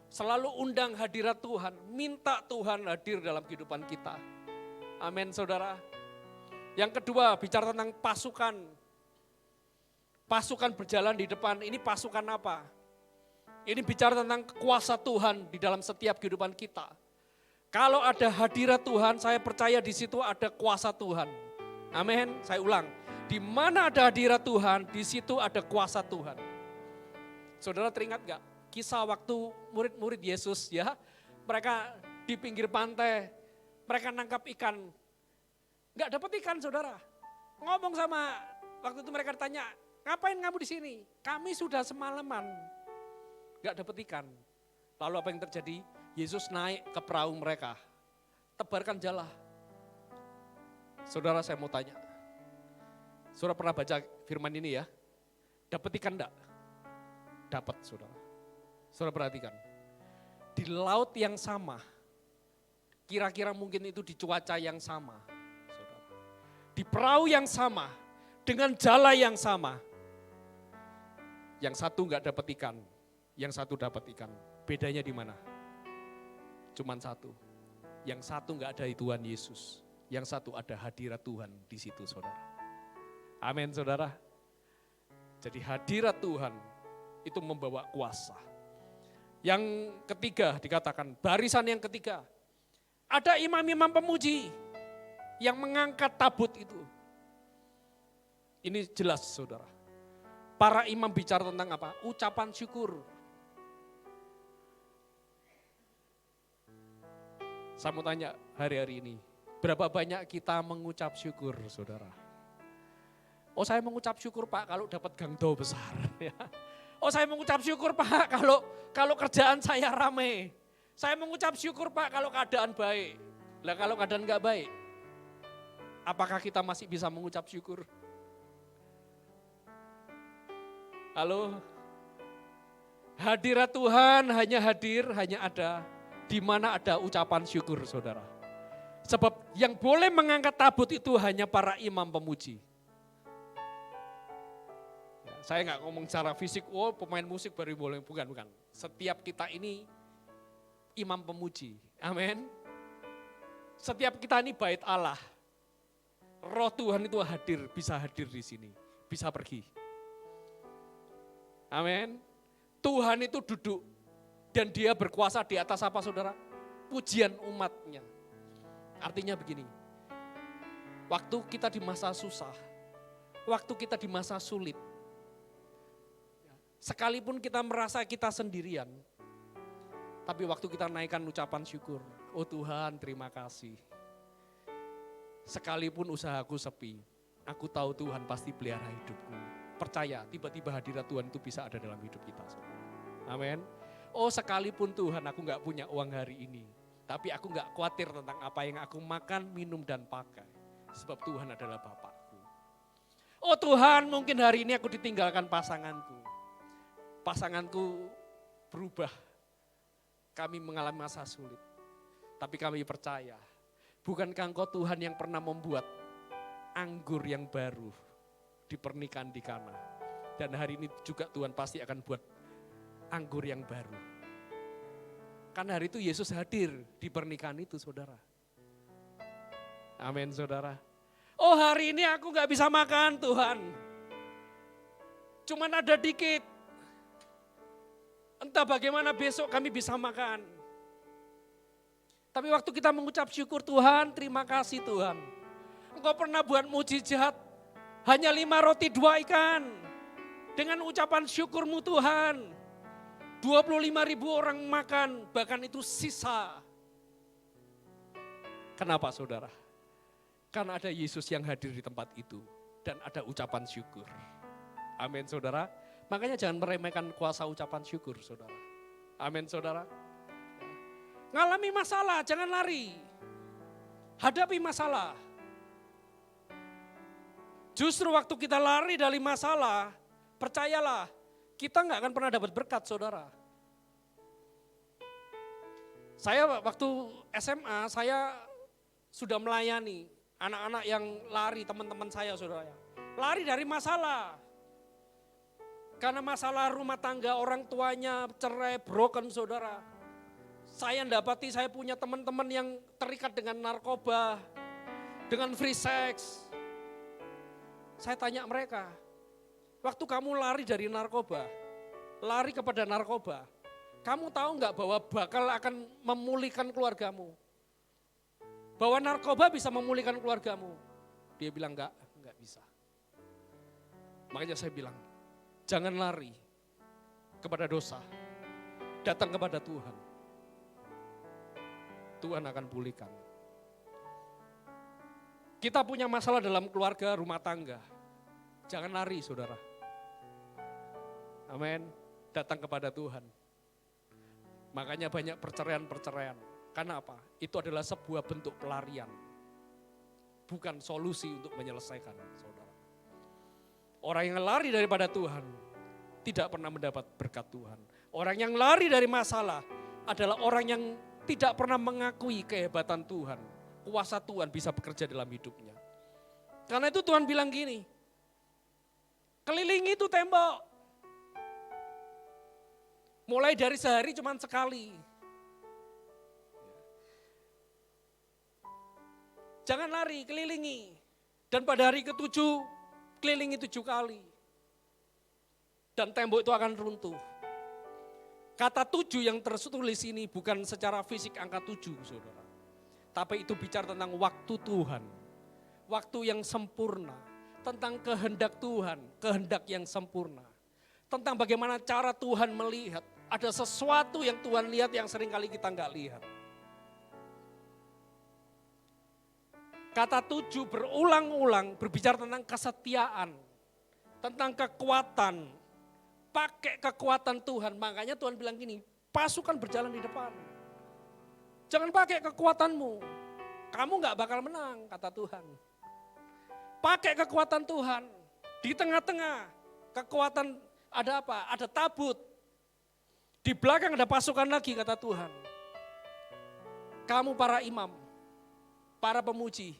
Selalu undang hadirat Tuhan, minta Tuhan hadir dalam kehidupan kita. Amin saudara. Yang kedua bicara tentang pasukan. Pasukan berjalan di depan, ini pasukan apa? Ini bicara tentang kuasa Tuhan di dalam setiap kehidupan kita. Kalau ada hadirat Tuhan, saya percaya di situ ada kuasa Tuhan. Amin, saya ulang. Di mana ada hadirat Tuhan, di situ ada kuasa Tuhan. Saudara teringat gak kisah waktu murid-murid Yesus ya, mereka di pinggir pantai, mereka nangkap ikan, gak dapat ikan saudara. Ngomong sama, waktu itu mereka tanya, ngapain kamu di sini? Kami sudah semalaman, gak dapat ikan. Lalu apa yang terjadi? Yesus naik ke perahu mereka, tebarkan jala. Saudara saya mau tanya, saudara pernah baca firman ini ya? Dapat ikan enggak? Dapat saudara. Saudara perhatikan, di laut yang sama, kira-kira mungkin itu di cuaca yang sama. Saudara. Di perahu yang sama, dengan jala yang sama. Yang satu enggak dapat ikan, yang satu dapat ikan. Bedanya di mana? Cuman satu. Yang satu enggak ada Tuhan Yesus. Yang satu ada hadirat Tuhan di situ saudara. Amin saudara. Jadi hadirat Tuhan itu membawa kuasa. Yang ketiga dikatakan, barisan yang ketiga. Ada imam-imam pemuji yang mengangkat tabut itu. Ini jelas saudara. Para imam bicara tentang apa? Ucapan syukur. Saya mau tanya hari-hari ini, berapa banyak kita mengucap syukur saudara? Oh saya mengucap syukur Pak kalau dapat gangdo besar. Oh saya mengucap syukur Pak kalau kerjaan saya rame. Saya mengucap syukur Pak kalau keadaan baik. Lah kalau keadaan enggak baik, apakah kita masih bisa mengucap syukur? Halo? Hadirat Tuhan hanya hadir, hanya ada di mana ada ucapan syukur saudara. Sebab yang boleh mengangkat tabut itu hanya para imam pemuji. Saya nggak ngomong secara fisik, oh pemain musik baru boleh, bukan. Setiap kita ini imam pemuji, amin. Setiap kita ini bait Allah. Roh Tuhan itu hadir, bisa hadir di sini, bisa pergi. Amin. Tuhan itu duduk dan dia berkuasa di atas apa saudara? Pujian umatnya. Artinya begini, waktu kita di masa susah, waktu kita di masa sulit, Sekalipun kita merasa kita sendirian, tapi waktu kita naikkan ucapan syukur, oh Tuhan terima kasih. Sekalipun usahaku sepi, aku tahu Tuhan pasti pelihara hidupku. Percaya, tiba-tiba hadirat Tuhan itu bisa ada dalam hidup kita. Amin. Oh sekalipun Tuhan aku gak punya uang hari ini, tapi aku gak khawatir tentang apa yang aku makan, minum dan pakai. Sebab Tuhan adalah Bapakku. Oh Tuhan, mungkin hari ini aku ditinggalkan pasanganku. Pasanganku berubah. Kami mengalami masa sulit. Tapi kami percaya, bukankah Engkau Tuhan yang pernah membuat anggur yang baru di pernikahan di Kana. Dan hari ini juga Tuhan pasti akan buat anggur yang baru. Karena hari itu Yesus hadir di pernikahan itu, saudara. Amin, saudara. Oh hari ini aku gak bisa makan Tuhan. Cuman ada dikit. Entah bagaimana besok kami bisa makan. Tapi waktu kita mengucap syukur Tuhan, terima kasih Tuhan. Engkau pernah buat mujizat, hanya 5 roti 2 ikan. Dengan ucapan syukur-Mu Tuhan, 25.000 orang makan, bahkan itu sisa. Kenapa saudara? Karena ada Yesus yang hadir di tempat itu dan ada ucapan syukur. Amin saudara. Makanya jangan meremehkan kuasa ucapan syukur saudara. Amin saudara. Ngalami masalah jangan lari. Hadapi masalah. Justru waktu kita lari dari masalah, percayalah kita gak akan pernah dapat berkat saudara. Saya waktu SMA saya sudah melayani anak-anak yang lari, teman-teman saya saudara. Lari dari masalah. Karena masalah rumah tangga orang tuanya cerai, broken saudara. Saya dapati saya punya teman-teman yang terikat dengan narkoba, dengan free sex. Saya tanya mereka, waktu kamu lari dari narkoba, lari kepada narkoba, kamu tahu nggak bahwa bakal akan memulihkan keluargamu? Bahwa narkoba bisa memulihkan keluargamu? Dia bilang nggak bisa. Makanya saya bilang, jangan lari kepada dosa, datang kepada Tuhan. Tuhan akan pulihkan. Kita punya masalah dalam keluarga, rumah tangga. Jangan lari saudara. Amin. Datang kepada Tuhan. Makanya banyak perceraian-perceraian. Karena apa? Itu adalah sebuah bentuk pelarian. Bukan solusi untuk menyelesaikan saudara. Orang yang lari daripada Tuhan tidak pernah mendapat berkat Tuhan. Orang yang lari dari masalah adalah orang yang tidak pernah mengakui kehebatan Tuhan. Kuasa Tuhan bisa bekerja dalam hidupnya. Karena itu Tuhan bilang gini, kelilingi itu tembok. Mulai dari sehari cuma sekali. Jangan lari, kelilingi. Dan pada hari ke-7, kelilingi 7 kali. Dan tembok itu akan runtuh. Kata 7 yang tertulis ini bukan secara fisik angka 7 saudara. Tapi itu bicara tentang waktu Tuhan. Waktu yang sempurna. Tentang kehendak Tuhan, kehendak yang sempurna. Tentang bagaimana cara Tuhan melihat. Ada sesuatu yang Tuhan lihat yang seringkali kita enggak lihat. Kata 7 berulang-ulang berbicara tentang kesetiaan. Tentang kekuatan. Pakai kekuatan Tuhan. Makanya Tuhan bilang gini, pasukan berjalan di depan. Jangan pakai kekuatanmu. Kamu gak bakal menang, kata Tuhan. Pakai kekuatan Tuhan. Di tengah-tengah kekuatan ada apa? Ada tabut. Di belakang ada pasukan lagi, kata Tuhan. Kamu para imam, para pemuji,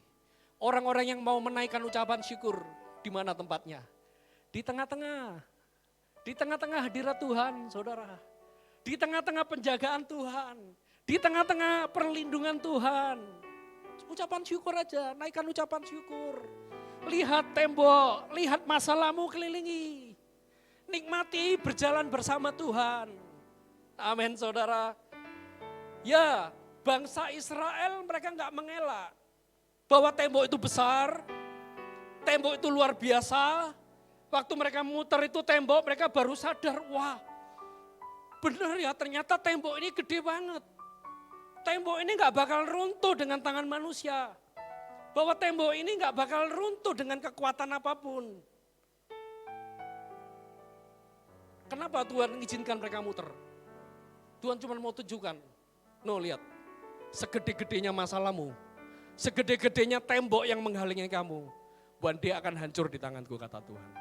orang-orang yang mau menaikkan ucapan syukur, di mana tempatnya? Di tengah-tengah. Di tengah-tengah hadirat Tuhan, saudara. Di tengah-tengah penjagaan Tuhan. Di tengah-tengah perlindungan Tuhan. Ucapan syukur aja, naikkan ucapan syukur. Lihat tembok, lihat masalahmu kelilingi. Nikmati berjalan bersama Tuhan. Amin saudara. Ya, bangsa Israel mereka enggak mengelak bahwa tembok itu besar, tembok itu luar biasa, Waktu mereka muter itu tembok, mereka baru sadar, wah benar ya ternyata tembok ini gede banget. Tembok ini gak bakal runtuh dengan tangan manusia. Bahwa tembok ini gak bakal runtuh dengan kekuatan apapun. Kenapa Tuhan mengizinkan mereka muter? Tuhan cuma mau tunjukkan, no lihat, segede-gedenya masalahmu, segede-gedenya tembok yang menghalangi kamu, one day akan hancur di tanganku kata Tuhan.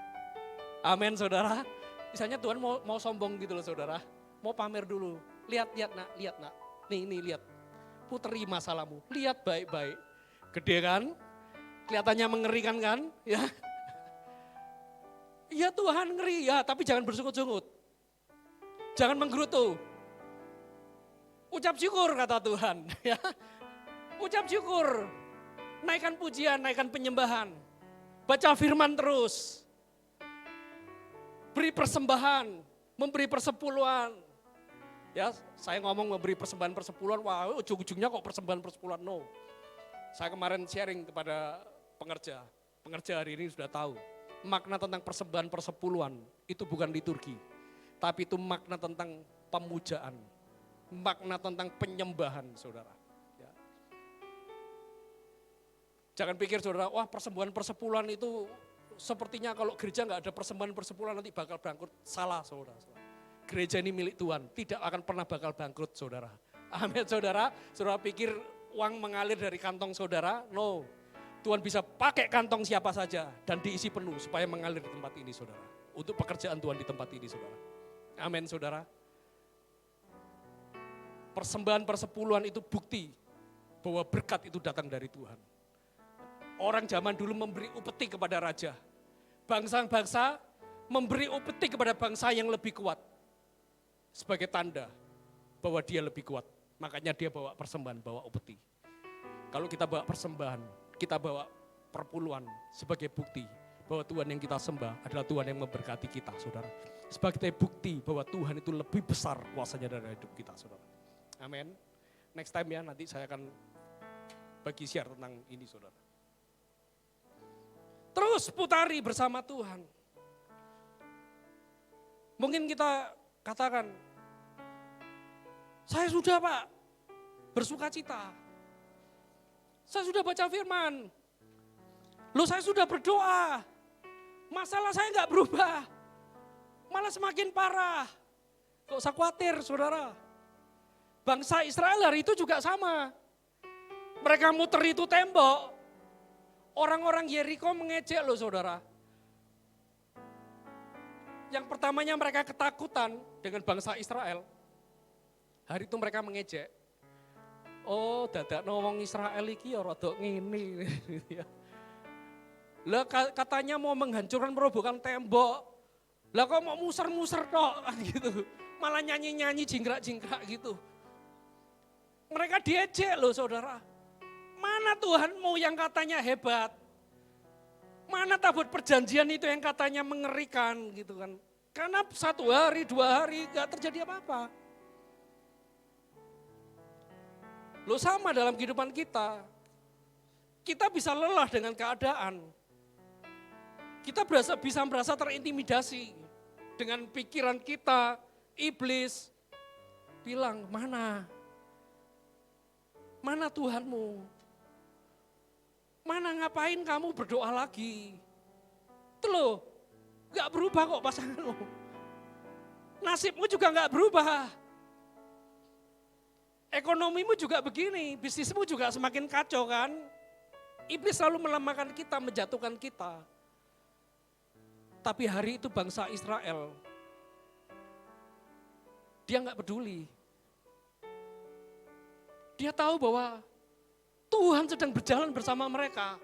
Amin saudara. Misalnya Tuhan mau sombong gitu loh saudara, mau pamer dulu, lihat nak, nih lihat, puteri masalahmu, lihat baik-baik, gede kan, kelihatannya mengerikan kan, ya. Ya Tuhan ngeri ya, tapi jangan bersungut-sungut, jangan menggerutu. Ucap syukur kata Tuhan, ya. Ucap syukur, naikkan pujian, naikkan penyembahan, baca firman terus, beri persembahan, memberi persepuluhan. Ya, saya ngomong memberi persembahan persepuluhan, wah ujung-ujungnya kok persembahan persepuluhan, no. Saya kemarin sharing kepada pengerja hari ini sudah tahu, makna tentang persembahan persepuluhan itu bukan liturgi, tapi itu makna tentang pemujaan, makna tentang penyembahan saudara. Ya. Jangan pikir saudara, wah persembahan persepuluhan itu sepertinya kalau gereja nggak ada persembahan persepuluhan nanti bakal bangkrut. Salah saudara. Gereja ini milik Tuhan, tidak akan pernah bakal bangkrut saudara. Amin saudara. Saudara pikir uang mengalir dari kantong saudara? No. Tuhan bisa pakai kantong siapa saja dan diisi penuh supaya mengalir di tempat ini saudara. Untuk pekerjaan Tuhan di tempat ini saudara. Amin saudara. Persembahan persepuluhan itu bukti bahwa berkat itu datang dari Tuhan. Orang zaman dulu memberi upeti kepada raja. Bangsa-bangsa memberi upeti kepada bangsa yang lebih kuat. Sebagai tanda bahwa dia lebih kuat. Makanya dia bawa persembahan, bawa upeti. Kalau kita bawa persembahan, kita bawa perpuluhan sebagai bukti bahwa Tuhan yang kita sembah adalah Tuhan yang memberkati kita saudara. Sebagai bukti bahwa Tuhan itu lebih besar kuasanya dari hidup kita saudara. Amin. Next time ya nanti saya akan bagi share tentang ini saudara. Terus putari bersama Tuhan. Mungkin kita katakan, saya sudah Pak bersuka cita. Saya sudah baca firman. Loh saya sudah berdoa. Masalah saya enggak berubah. Malah semakin parah. Gak usah khawatir saudara. Bangsa Israel hari itu juga sama. Mereka muter itu tembok. Orang-orang Yeriko mengejek loh saudara. Yang pertamanya mereka ketakutan dengan bangsa Israel. Hari itu mereka mengejek. Oh dadak wong Israel iki ya rada ngene. Lah katanya mau menghancurkan merobohkan tembok. Lah kok mau muser-muser tok gitu. Malah nyanyi-nyanyi jingkrak-jingkrak gitu. Mereka diejek loh saudara. Mana Tuhanmu yang katanya hebat? Mana tabut perjanjian itu yang katanya mengerikan gitu kan. Karena 1 hari, 2 hari gak terjadi apa-apa. Loh sama dalam kehidupan kita. Kita bisa lelah dengan keadaan. Kita bisa merasa terintimidasi. Dengan pikiran kita, iblis bilang mana? Mana Tuhanmu? Mana ngapain kamu berdoa lagi? Itu loh, gak berubah kok pasanganmu. Nasibmu juga gak berubah. Ekonomimu juga begini, bisnismu juga semakin kacau kan. Iblis selalu melemahkan kita, menjatuhkan kita. Tapi hari itu bangsa Israel, dia gak peduli. Dia tahu bahwa Tuhan sedang berjalan bersama mereka.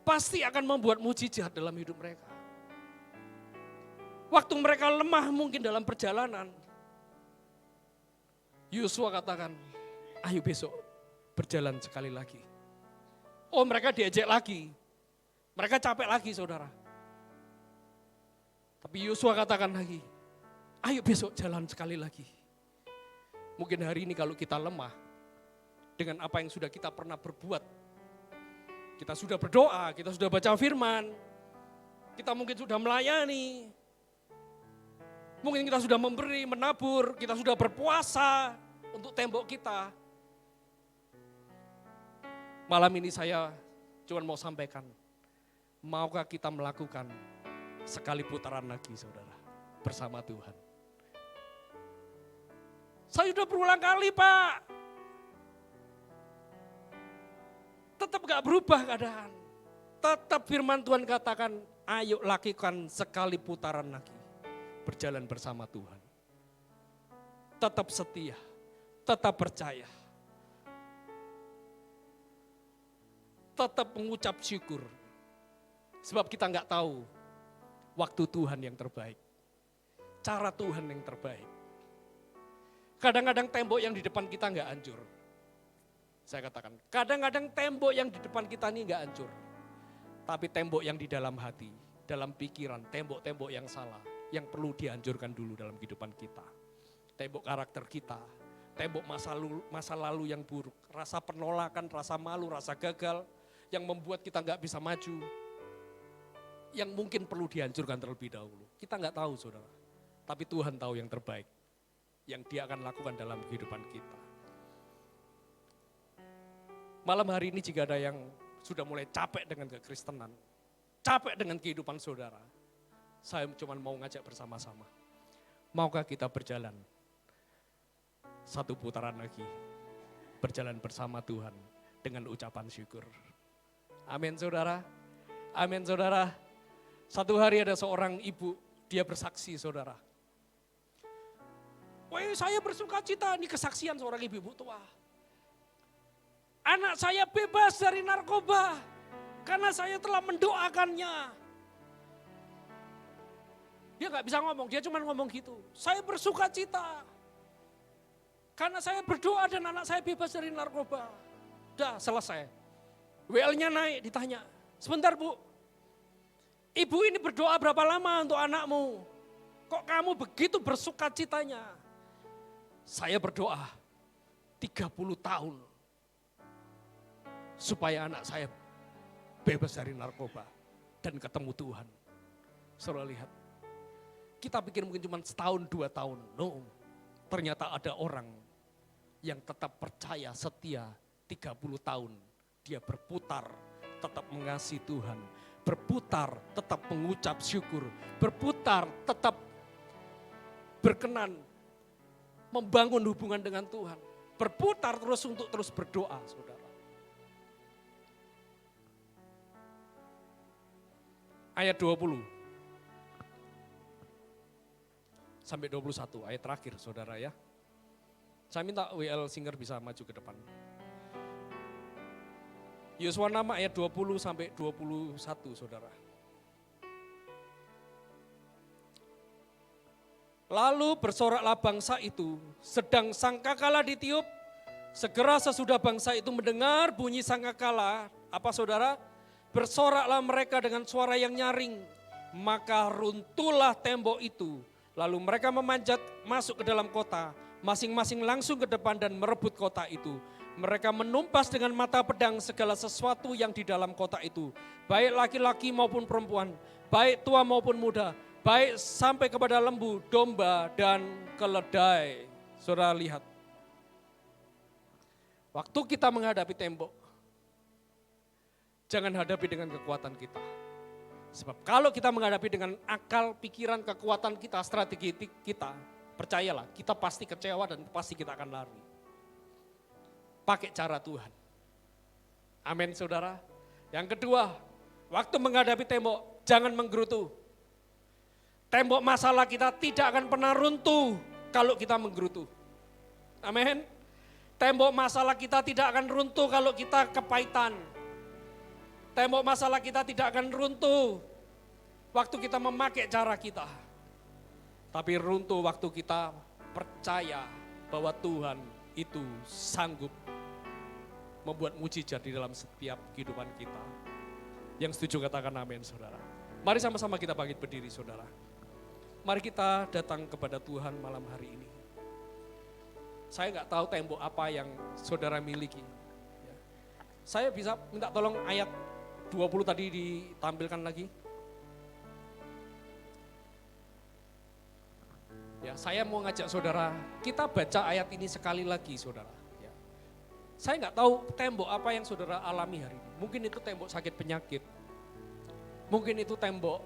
Pasti akan membuat mujizat dalam hidup mereka. Waktu mereka lemah mungkin dalam perjalanan. Yosua katakan, ayo besok berjalan sekali lagi. Oh mereka diajak lagi. Mereka capek lagi saudara. Tapi Yosua katakan lagi, ayo besok jalan sekali lagi. Mungkin hari ini kalau kita lemah, dengan apa yang sudah kita pernah berbuat. Kita sudah berdoa, kita sudah baca firman. Kita mungkin sudah melayani. Mungkin kita sudah memberi, menabur, kita sudah berpuasa untuk tembok kita. Malam ini saya cuma mau sampaikan, maukah kita melakukan sekali putaran lagi saudara, bersama Tuhan. Saya sudah berulang kali Pak, tetap gak berubah keadaan. Tetap firman Tuhan katakan, ayo lakukan sekali putaran lagi. Berjalan bersama Tuhan. Tetap setia, tetap percaya. Tetap mengucap syukur. Sebab kita nggak tahu waktu Tuhan yang terbaik. Cara Tuhan yang terbaik. Kadang-kadang tembok yang di depan kita nggak hancur. Saya katakan, kadang-kadang tembok yang di depan kita ini nggak hancur. Tapi tembok yang di dalam hati, dalam pikiran, tembok-tembok yang salah. Yang perlu dihancurkan dulu dalam kehidupan kita. Tembok karakter kita, tembok masa lalu yang buruk, rasa penolakan, rasa malu, rasa gagal, yang membuat kita nggak bisa maju, yang mungkin perlu dihancurkan terlebih dahulu. Kita nggak tahu saudara, tapi Tuhan tahu yang terbaik, yang Dia akan lakukan dalam kehidupan kita. Malam hari ini jika ada yang sudah mulai capek dengan kekristenan, capek dengan kehidupan saudara, saya cuma mau ngajak bersama-sama. Maukah kita berjalan satu putaran lagi, berjalan bersama Tuhan dengan ucapan syukur. Amin saudara, amin saudara. Satu hari ada seorang ibu, dia bersaksi saudara. Wah saya bersuka cita, ini kesaksian seorang ibu tua. Anak saya bebas dari narkoba, karena saya telah mendoakannya. Dia gak bisa ngomong, dia cuma ngomong gitu. Saya bersuka cita. Karena saya berdoa dan anak saya bebas dari narkoba. Udah selesai. WL-nya naik, ditanya. Sebentar Bu, ibu ini berdoa berapa lama untuk anakmu? Kok kamu begitu bersuka citanya? Saya berdoa 30 tahun. Supaya anak saya bebas dari narkoba. Dan ketemu Tuhan. Saudara lihat. Kita pikir mungkin cuma setahun, 2 tahun. No, ternyata ada orang yang tetap percaya, setia 30 tahun. Dia berputar, tetap mengasihi Tuhan. Berputar, tetap mengucap syukur. Berputar, tetap berkenan membangun hubungan dengan Tuhan. Berputar terus untuk terus berdoa, saudara. Ayat 20. Sampai 21 ayat terakhir saudara ya. Saya minta WL Singer bisa maju ke depan. Yosua 6 ayat 20 sampai 21 saudara. Lalu bersoraklah bangsa itu, sedang sangkakala ditiup, segera sesudah bangsa itu mendengar bunyi sangkakala, apa saudara? Bersoraklah mereka dengan suara yang nyaring, maka runtuhlah tembok itu. Lalu mereka memanjat masuk ke dalam kota, masing-masing langsung ke depan dan merebut kota itu. Mereka menumpas dengan mata pedang segala sesuatu yang di dalam kota itu. Baik laki-laki maupun perempuan, baik tua maupun muda, baik sampai kepada lembu, domba dan keledai. Saudara lihat, waktu kita menghadapi tembok, jangan hadapi dengan kekuatan kita. Sebab kalau kita menghadapi dengan akal, pikiran, kekuatan kita, strategi kita, percayalah kita pasti kecewa dan pasti kita akan lari. Pakai cara Tuhan. Amin saudara. Yang kedua, waktu menghadapi tembok, jangan menggerutu. Tembok masalah kita tidak akan pernah runtuh kalau kita menggerutu. Amin. Tembok masalah kita tidak akan runtuh kalau kita kepahitan. Tembok masalah kita tidak akan runtuh waktu kita memakai cara kita. Tapi runtuh waktu kita percaya bahwa Tuhan itu sanggup membuat mujizat di dalam setiap kehidupan kita. Yang setuju katakan amin saudara. Mari sama-sama kita bangkit berdiri saudara. Mari kita datang kepada Tuhan malam hari ini. Saya nggak tahu tembok apa yang saudara miliki. Saya bisa minta tolong ayat 20 tadi ditampilkan lagi. Ya, saya mau ngajak saudara, kita baca ayat ini sekali lagi saudara. Ya. Saya nggak tahu tembok apa yang saudara alami hari ini. Mungkin itu tembok sakit penyakit. Mungkin itu tembok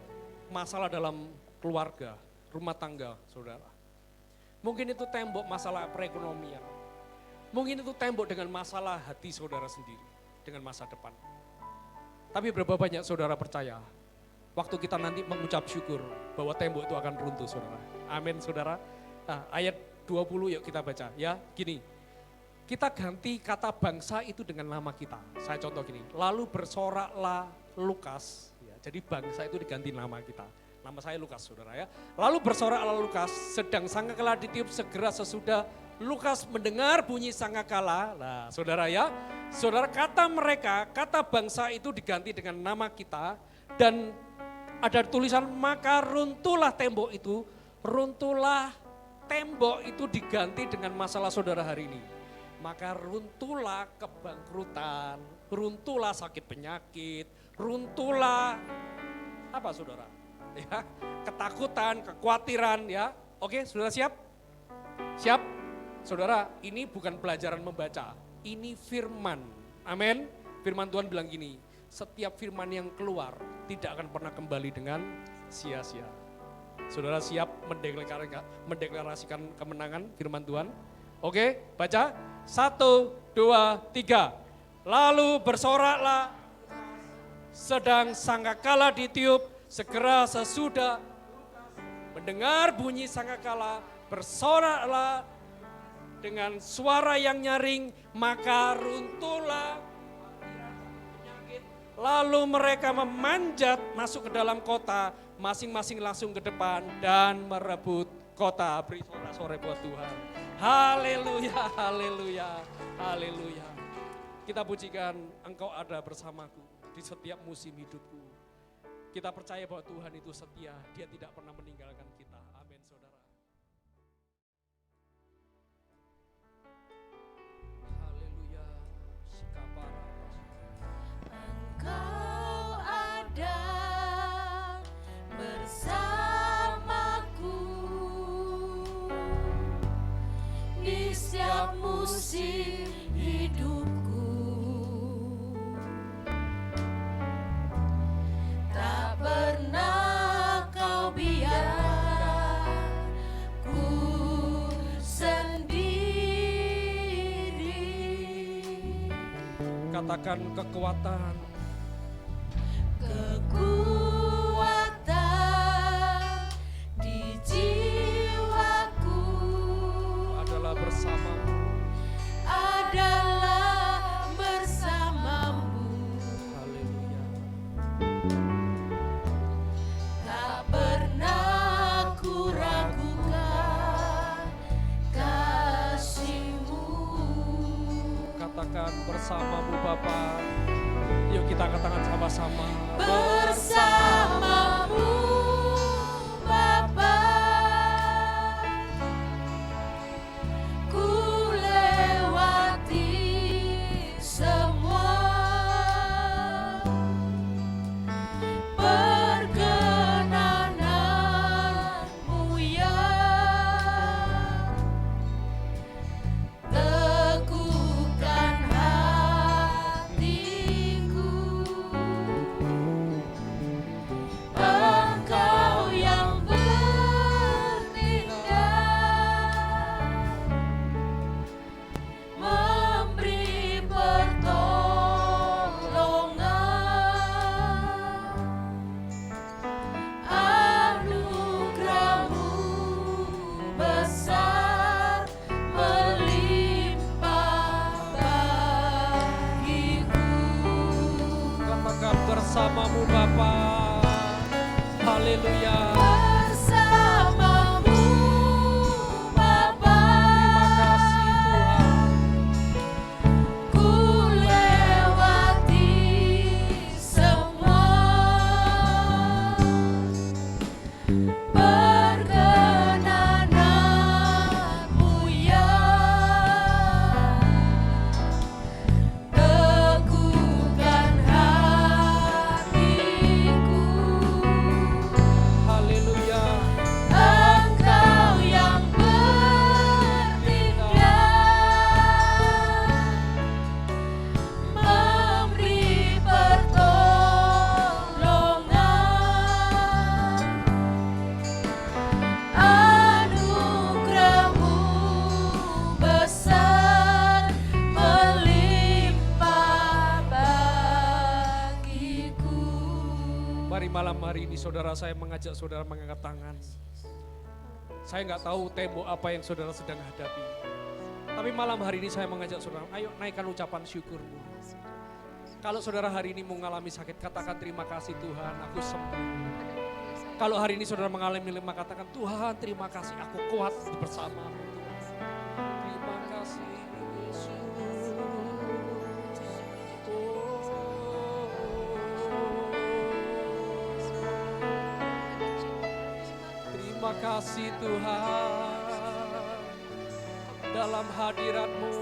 masalah dalam keluarga, rumah tangga saudara. Mungkin itu tembok masalah perekonomian. Mungkin itu tembok dengan masalah hati saudara sendiri, dengan masa depan. Tapi berapa banyak saudara percaya, waktu kita nanti mengucap syukur bahwa tembok itu akan runtuh saudara. Amin saudara. Nah, ayat 20 yuk kita baca ya, gini. Kita ganti kata bangsa itu dengan nama kita. Saya contoh gini, lalu bersoraklah Lukas. Ya, jadi bangsa itu diganti nama kita. Nama saya Lukas saudara ya. Lalu bersoraklah Lukas, sedang sangkakala ditiup segera sesudah Lukas mendengar bunyi sangkakala. Nah saudara ya, saudara kata mereka, kata bangsa itu diganti dengan nama kita. Dan ada tulisan maka runtuhlah tembok itu, runtuhlah tembok itu diganti dengan masalah saudara hari ini. Maka runtuhlah kebangkrutan, runtuhlah sakit penyakit, runtuhlah apa saudara? Ya, ketakutan, kekhawatiran ya. Oke, saudara siap? Siap? Saudara, ini bukan pelajaran membaca, ini firman. Amin. Firman Tuhan bilang gini, setiap firman yang keluar tidak akan pernah kembali dengan sia-sia. Saudara siap mendeklarasikan kemenangan firman Tuhan? Oke, baca. 1, 2, 3. Lalu bersoraklah, sedang sangkakala ditiup, segera sesudah mendengar bunyi sangkakala, bersoraklah dengan suara yang nyaring, maka runtuhlah penyakit. Lalu mereka memanjat masuk ke dalam kota, masing-masing langsung ke depan dan merebut kota. Beri sorak-sorai buat Tuhan. Haleluya, haleluya, haleluya. Kita pujikan Engkau ada bersamaku di setiap musim hidupku. Kita percaya bahwa Tuhan itu setia, Dia tidak pernah meninggalkan kita. Amin saudara. Haleluya. Engkau ada bersamaku di setiap musim hidupku. Tak pernah kau biarkan ku sendiri. Katakan kekuatan. Kekuatan di jiwaku Adalah bersamamu. adalah bersamamu. Haleluya. Tak pernah ku ragukan kasih-Mu. Katakan bersamamu Bapa. Yuk kita katakan sama-sama. Bersamamu Bapa, ku lewati semua perkenanan-Mu ya. Teguhkan hatiku, Engkau yang bertindak, memberi pertolongan. Anugerah-Mu besar melimpah bagiku. Katakan bersamamu Bapa. Haleluya. Bersamamu Bapa, Terima kasih Tuhan. ku lewati semua perkenanan-Mu ya. Teguhkan hatiku, malam hari ini saudara, saya mengajak saudara mengangkat tangan. Saya nggak tahu tembok apa yang saudara sedang hadapi. Tapi malam hari ini saya mengajak saudara, ayo naikkan ucapan syukurmu. Kalau saudara hari ini mengalami sakit, katakan terima kasih Tuhan, aku sembuh. Kalau hari ini saudara mengalami lemah, katakan Tuhan terima kasih, aku kuat bersamamu Tuhan. Terima kasih Yesus. Terima kasih Tuhan, dalam hadirat-Mu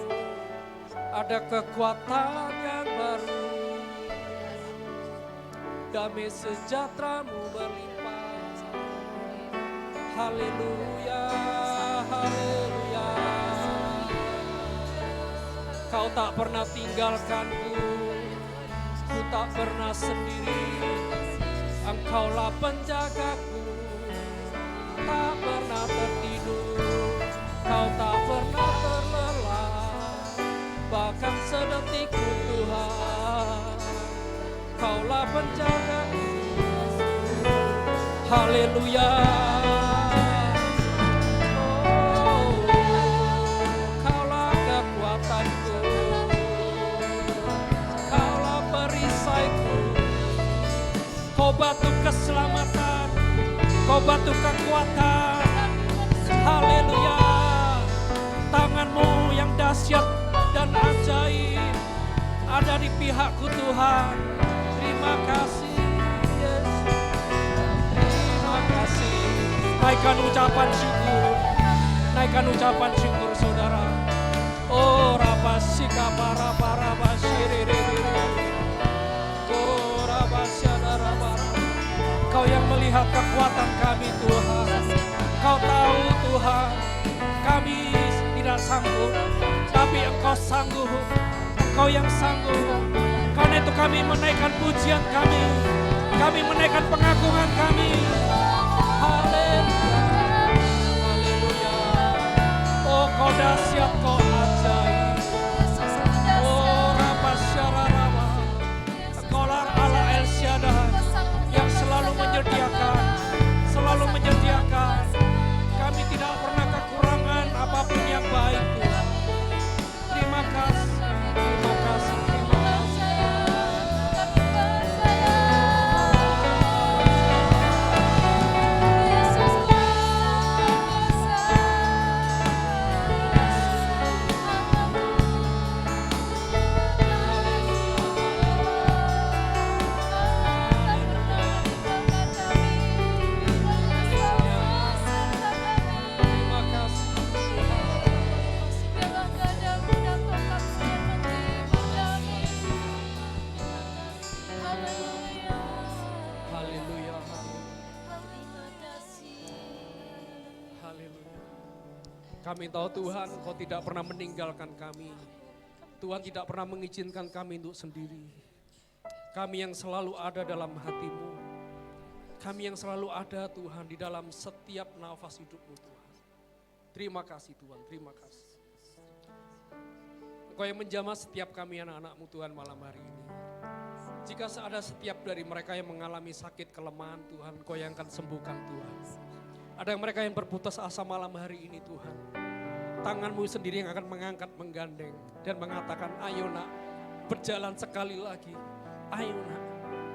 ada kekuatan yang baru, damai sejahtera-Mu berlimpah. Haleluya, haleluya. Kau tak pernah tinggalkanku, ku tak pernah sendiri. Engkaulah penjagaku, tak pernah tertidur, kau tak pernah terlelap, bahkan sedetik pun Tuhan, kaulah penjagaku. Haleluya. Oh, kaulah kekuatanku, kaulah perisaiku, kau batu keselamatan, kau batu kekuatan. Haleluya. Tangan-Mu yang dahsyat dan ajaib ada di pihakku Tuhan. Terima kasih Yesus. Terima kasih. Naikkan ucapan syukur. Naikkan ucapan syukur saudara. Oh rabasika para shiriri. Oh rabasyadara. Kau yang melihat kekuatan kami Tuhan. Kau tahu Tuhan, kami tidak sanggup, tapi Engkau sanggup. Engkau yang sanggup. Karena itu kami menaikkan pujian kami menaikkan pengagungan kami. Haleluya, haleluya. Oh kau dahsyat, kau ajaib. Oh Rabasyararama, Engkaulah Allah El Shaddai yang selalu menyediakan. Kami tidak pernah kekurangan apapun yang baik Tuhan. Terima kasih, terima kasih, terima kasih. Kami tahu Tuhan, Kau tidak pernah meninggalkan kami. Tuhan tidak pernah mengizinkan kami untuk sendiri. Kami yang selalu ada dalam hati-Mu. Kami yang selalu ada Tuhan di dalam setiap nafas hidup-Mu Tuhan. Terima kasih Tuhan, terima kasih. Engkau yang menjamah setiap kami anak-anak-Mu Tuhan malam hari ini. Jika ada setiap dari mereka yang mengalami sakit kelemahan Tuhan, Engkau yang akan sembuhkan Tuhan. Ada yang mereka yang berputus asa malam hari ini Tuhan. Tangan-Mu sendiri yang akan mengangkat, menggandeng dan mengatakan, ayo nak, berjalan sekali lagi. Ayo nak,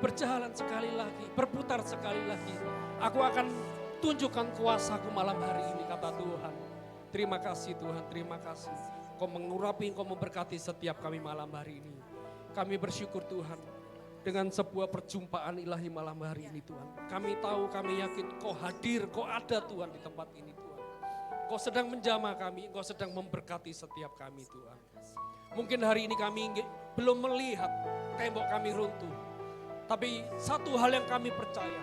berjalan sekali lagi, berputar sekali lagi. Aku akan tunjukkan kuasa-Ku malam hari ini, kata Tuhan. Terima kasih Tuhan, terima kasih. Kau mengurapi, Kau memberkati setiap kami malam hari ini. Kami bersyukur Tuhan dengan sebuah perjumpaan ilahi malam hari ini Tuhan. Kami tahu, kami yakin Kau hadir, Kau ada Tuhan di tempat ini Tuhan. Kau sedang menjamah kami, Kau sedang memberkati setiap kami Tuhan. Mungkin hari ini kami belum melihat tembok kami runtuh. Tapi satu hal yang kami percaya,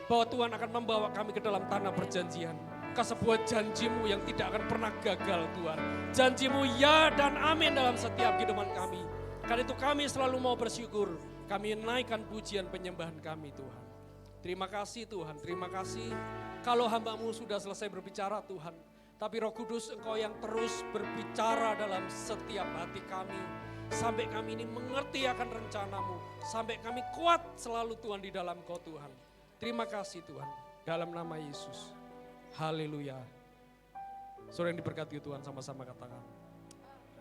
bahwa Tuhan akan membawa kami ke dalam tanah perjanjian. Ke sebuah janji-Mu yang tidak akan pernah gagal Tuhan. Janji-Mu ya dan amin dalam setiap kehidupan kami. Karena itu kami selalu mau bersyukur. Kami naikkan pujian penyembahan kami Tuhan. Terima kasih Tuhan, terima kasih. Kalau hamba-Mu sudah selesai berbicara Tuhan. Tapi Roh Kudus Engkau yang terus berbicara dalam setiap hati kami. Sampai kami ini mengerti akan rencana-Mu. Sampai kami kuat selalu Tuhan di dalam Kau Tuhan. Terima kasih Tuhan, dalam nama Yesus. Haleluya. Saudara yang diberkati Tuhan, sama-sama katakan.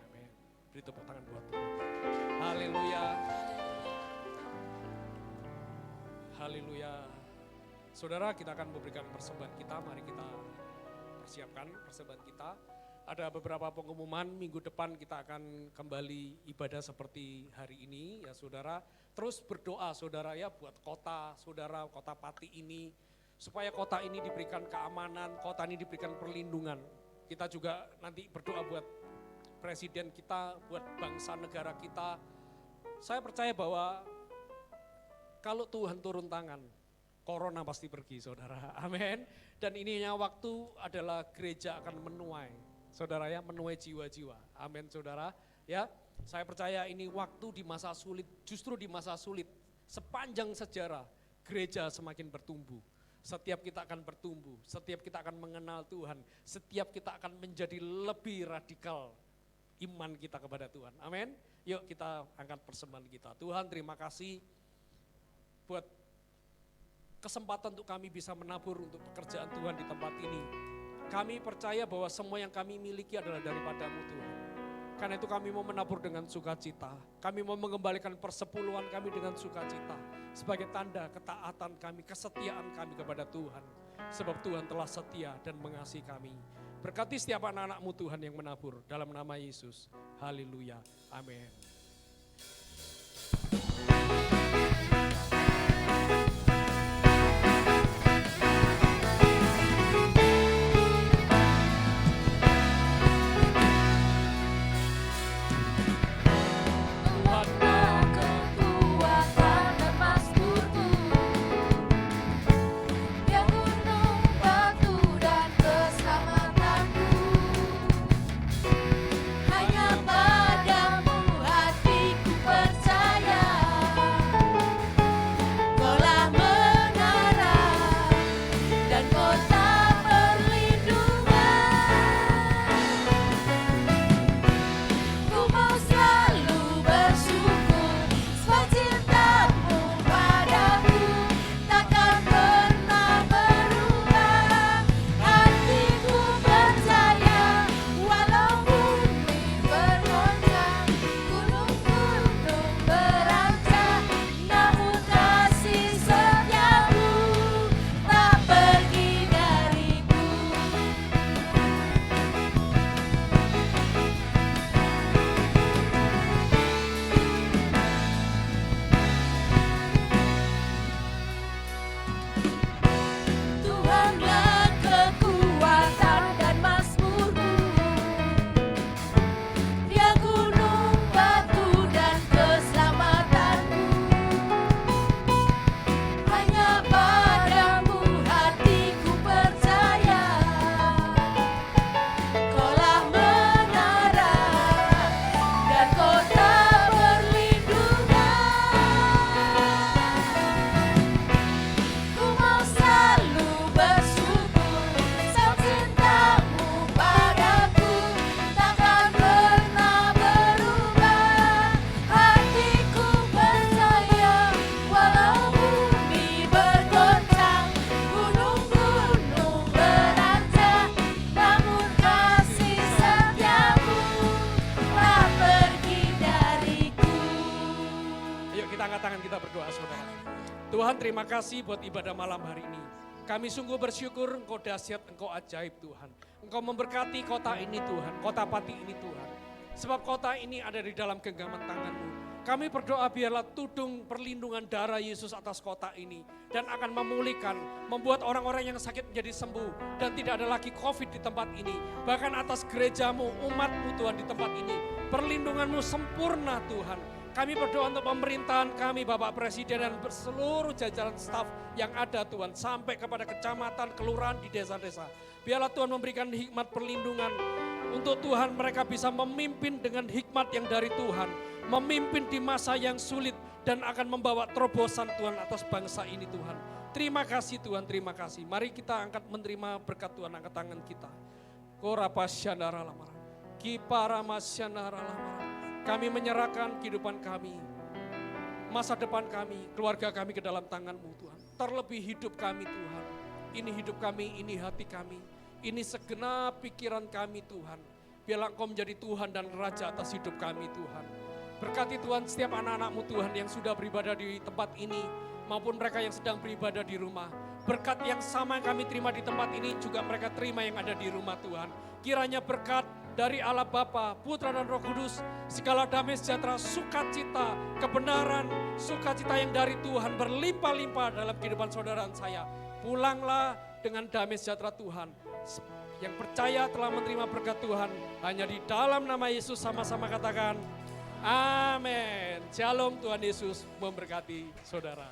Amin. Beri tepuk tangan buat Tuhan. Haleluya. Haleluya. Saudara, kita akan memberikan persembahan kita. Mari kita persiapkan persembahan kita. Ada beberapa pengumuman, minggu depan kita akan kembali ibadah seperti hari ini ya saudara. Terus berdoa saudara ya buat kota saudara, kota Pati ini. Supaya kota ini diberikan keamanan, kota ini diberikan perlindungan. Kita juga nanti berdoa buat presiden kita, buat bangsa negara kita. Saya percaya bahwa kalau Tuhan turun tangan, corona pasti pergi saudara, amin. Dan ininya waktu adalah gereja akan menuai, saudara ya, menuai jiwa-jiwa, amin saudara. Ya, saya percaya ini waktu di masa sulit, justru di masa sulit, sepanjang sejarah gereja semakin bertumbuh. Setiap kita akan bertumbuh, setiap kita akan mengenal Tuhan, setiap kita akan menjadi lebih radikal iman kita kepada Tuhan, amin. Yuk kita angkat persembahan kita. Tuhan terima kasih buat kesempatan untuk kami bisa menabur untuk pekerjaan Tuhan di tempat ini. Kami percaya bahwa semua yang kami miliki adalah daripada-Mu Tuhan. Karena itu kami mau menabur dengan sukacita. Kami mau mengembalikan persepuluhan kami dengan sukacita. Sebagai tanda ketaatan kami, kesetiaan kami kepada Tuhan. Sebab Tuhan telah setia dan mengasihi kami. Berkati setiap anak-anak-Mu Tuhan yang menabur. Dalam nama Yesus. Haleluya. Amin. Tuhan terima kasih buat ibadah malam hari ini. Kami sungguh bersyukur Engkau dahsyat, Engkau ajaib Tuhan. Engkau memberkati kota ini Tuhan, kota Pati ini Tuhan. Sebab kota ini ada di dalam genggaman tangan-Mu. Kami berdoa biarlah tudung perlindungan darah Yesus atas kota ini. Dan akan memulihkan, membuat orang-orang yang sakit menjadi sembuh. Dan tidak ada lagi COVID di tempat ini. Bahkan atas gereja-Mu, umat-Mu Tuhan di tempat ini. Perlindungan-Mu sempurna Tuhan. Kami berdoa untuk pemerintahan kami, Bapak Presiden dan seluruh jajaran staf yang ada Tuhan. Sampai kepada kecamatan, kelurahan di desa-desa. Biarlah Tuhan memberikan hikmat perlindungan. Untuk Tuhan mereka bisa memimpin dengan hikmat yang dari Tuhan. Memimpin di masa yang sulit dan akan membawa terobosan Tuhan atas bangsa ini Tuhan. Terima kasih Tuhan, terima kasih. Mari kita angkat menerima berkat Tuhan, angkat tangan kita. Korapasyandara lamara. Kiparamasyandara lamara. Kami menyerahkan kehidupan kami, masa depan kami, keluarga kami ke dalam tangan-Mu Tuhan. terlebih hidup kami Tuhan. Ini hidup kami, ini hati kami, ini segenap pikiran kami Tuhan. Biarlah Engkau menjadi Tuhan dan Raja atas hidup kami Tuhan. Berkati Tuhan setiap anak-anak-Mu Tuhan yang sudah beribadah di tempat ini, maupun mereka yang sedang beribadah di rumah. Berkat yang sama yang kami terima di tempat ini juga mereka terima yang ada di rumah Tuhan. Kiranya berkat dari Allah Bapa, Putra dan Roh Kudus, segala damai sejahtera, sukacita, kebenaran, sukacita yang dari Tuhan berlimpah-limpah dalam kehidupan saudara dan saya. Pulanglah dengan damai sejahtera Tuhan. Yang percaya telah menerima berkat Tuhan, hanya di dalam nama Yesus sama-sama katakan, amin. Shalom, Tuhan Yesus memberkati saudara.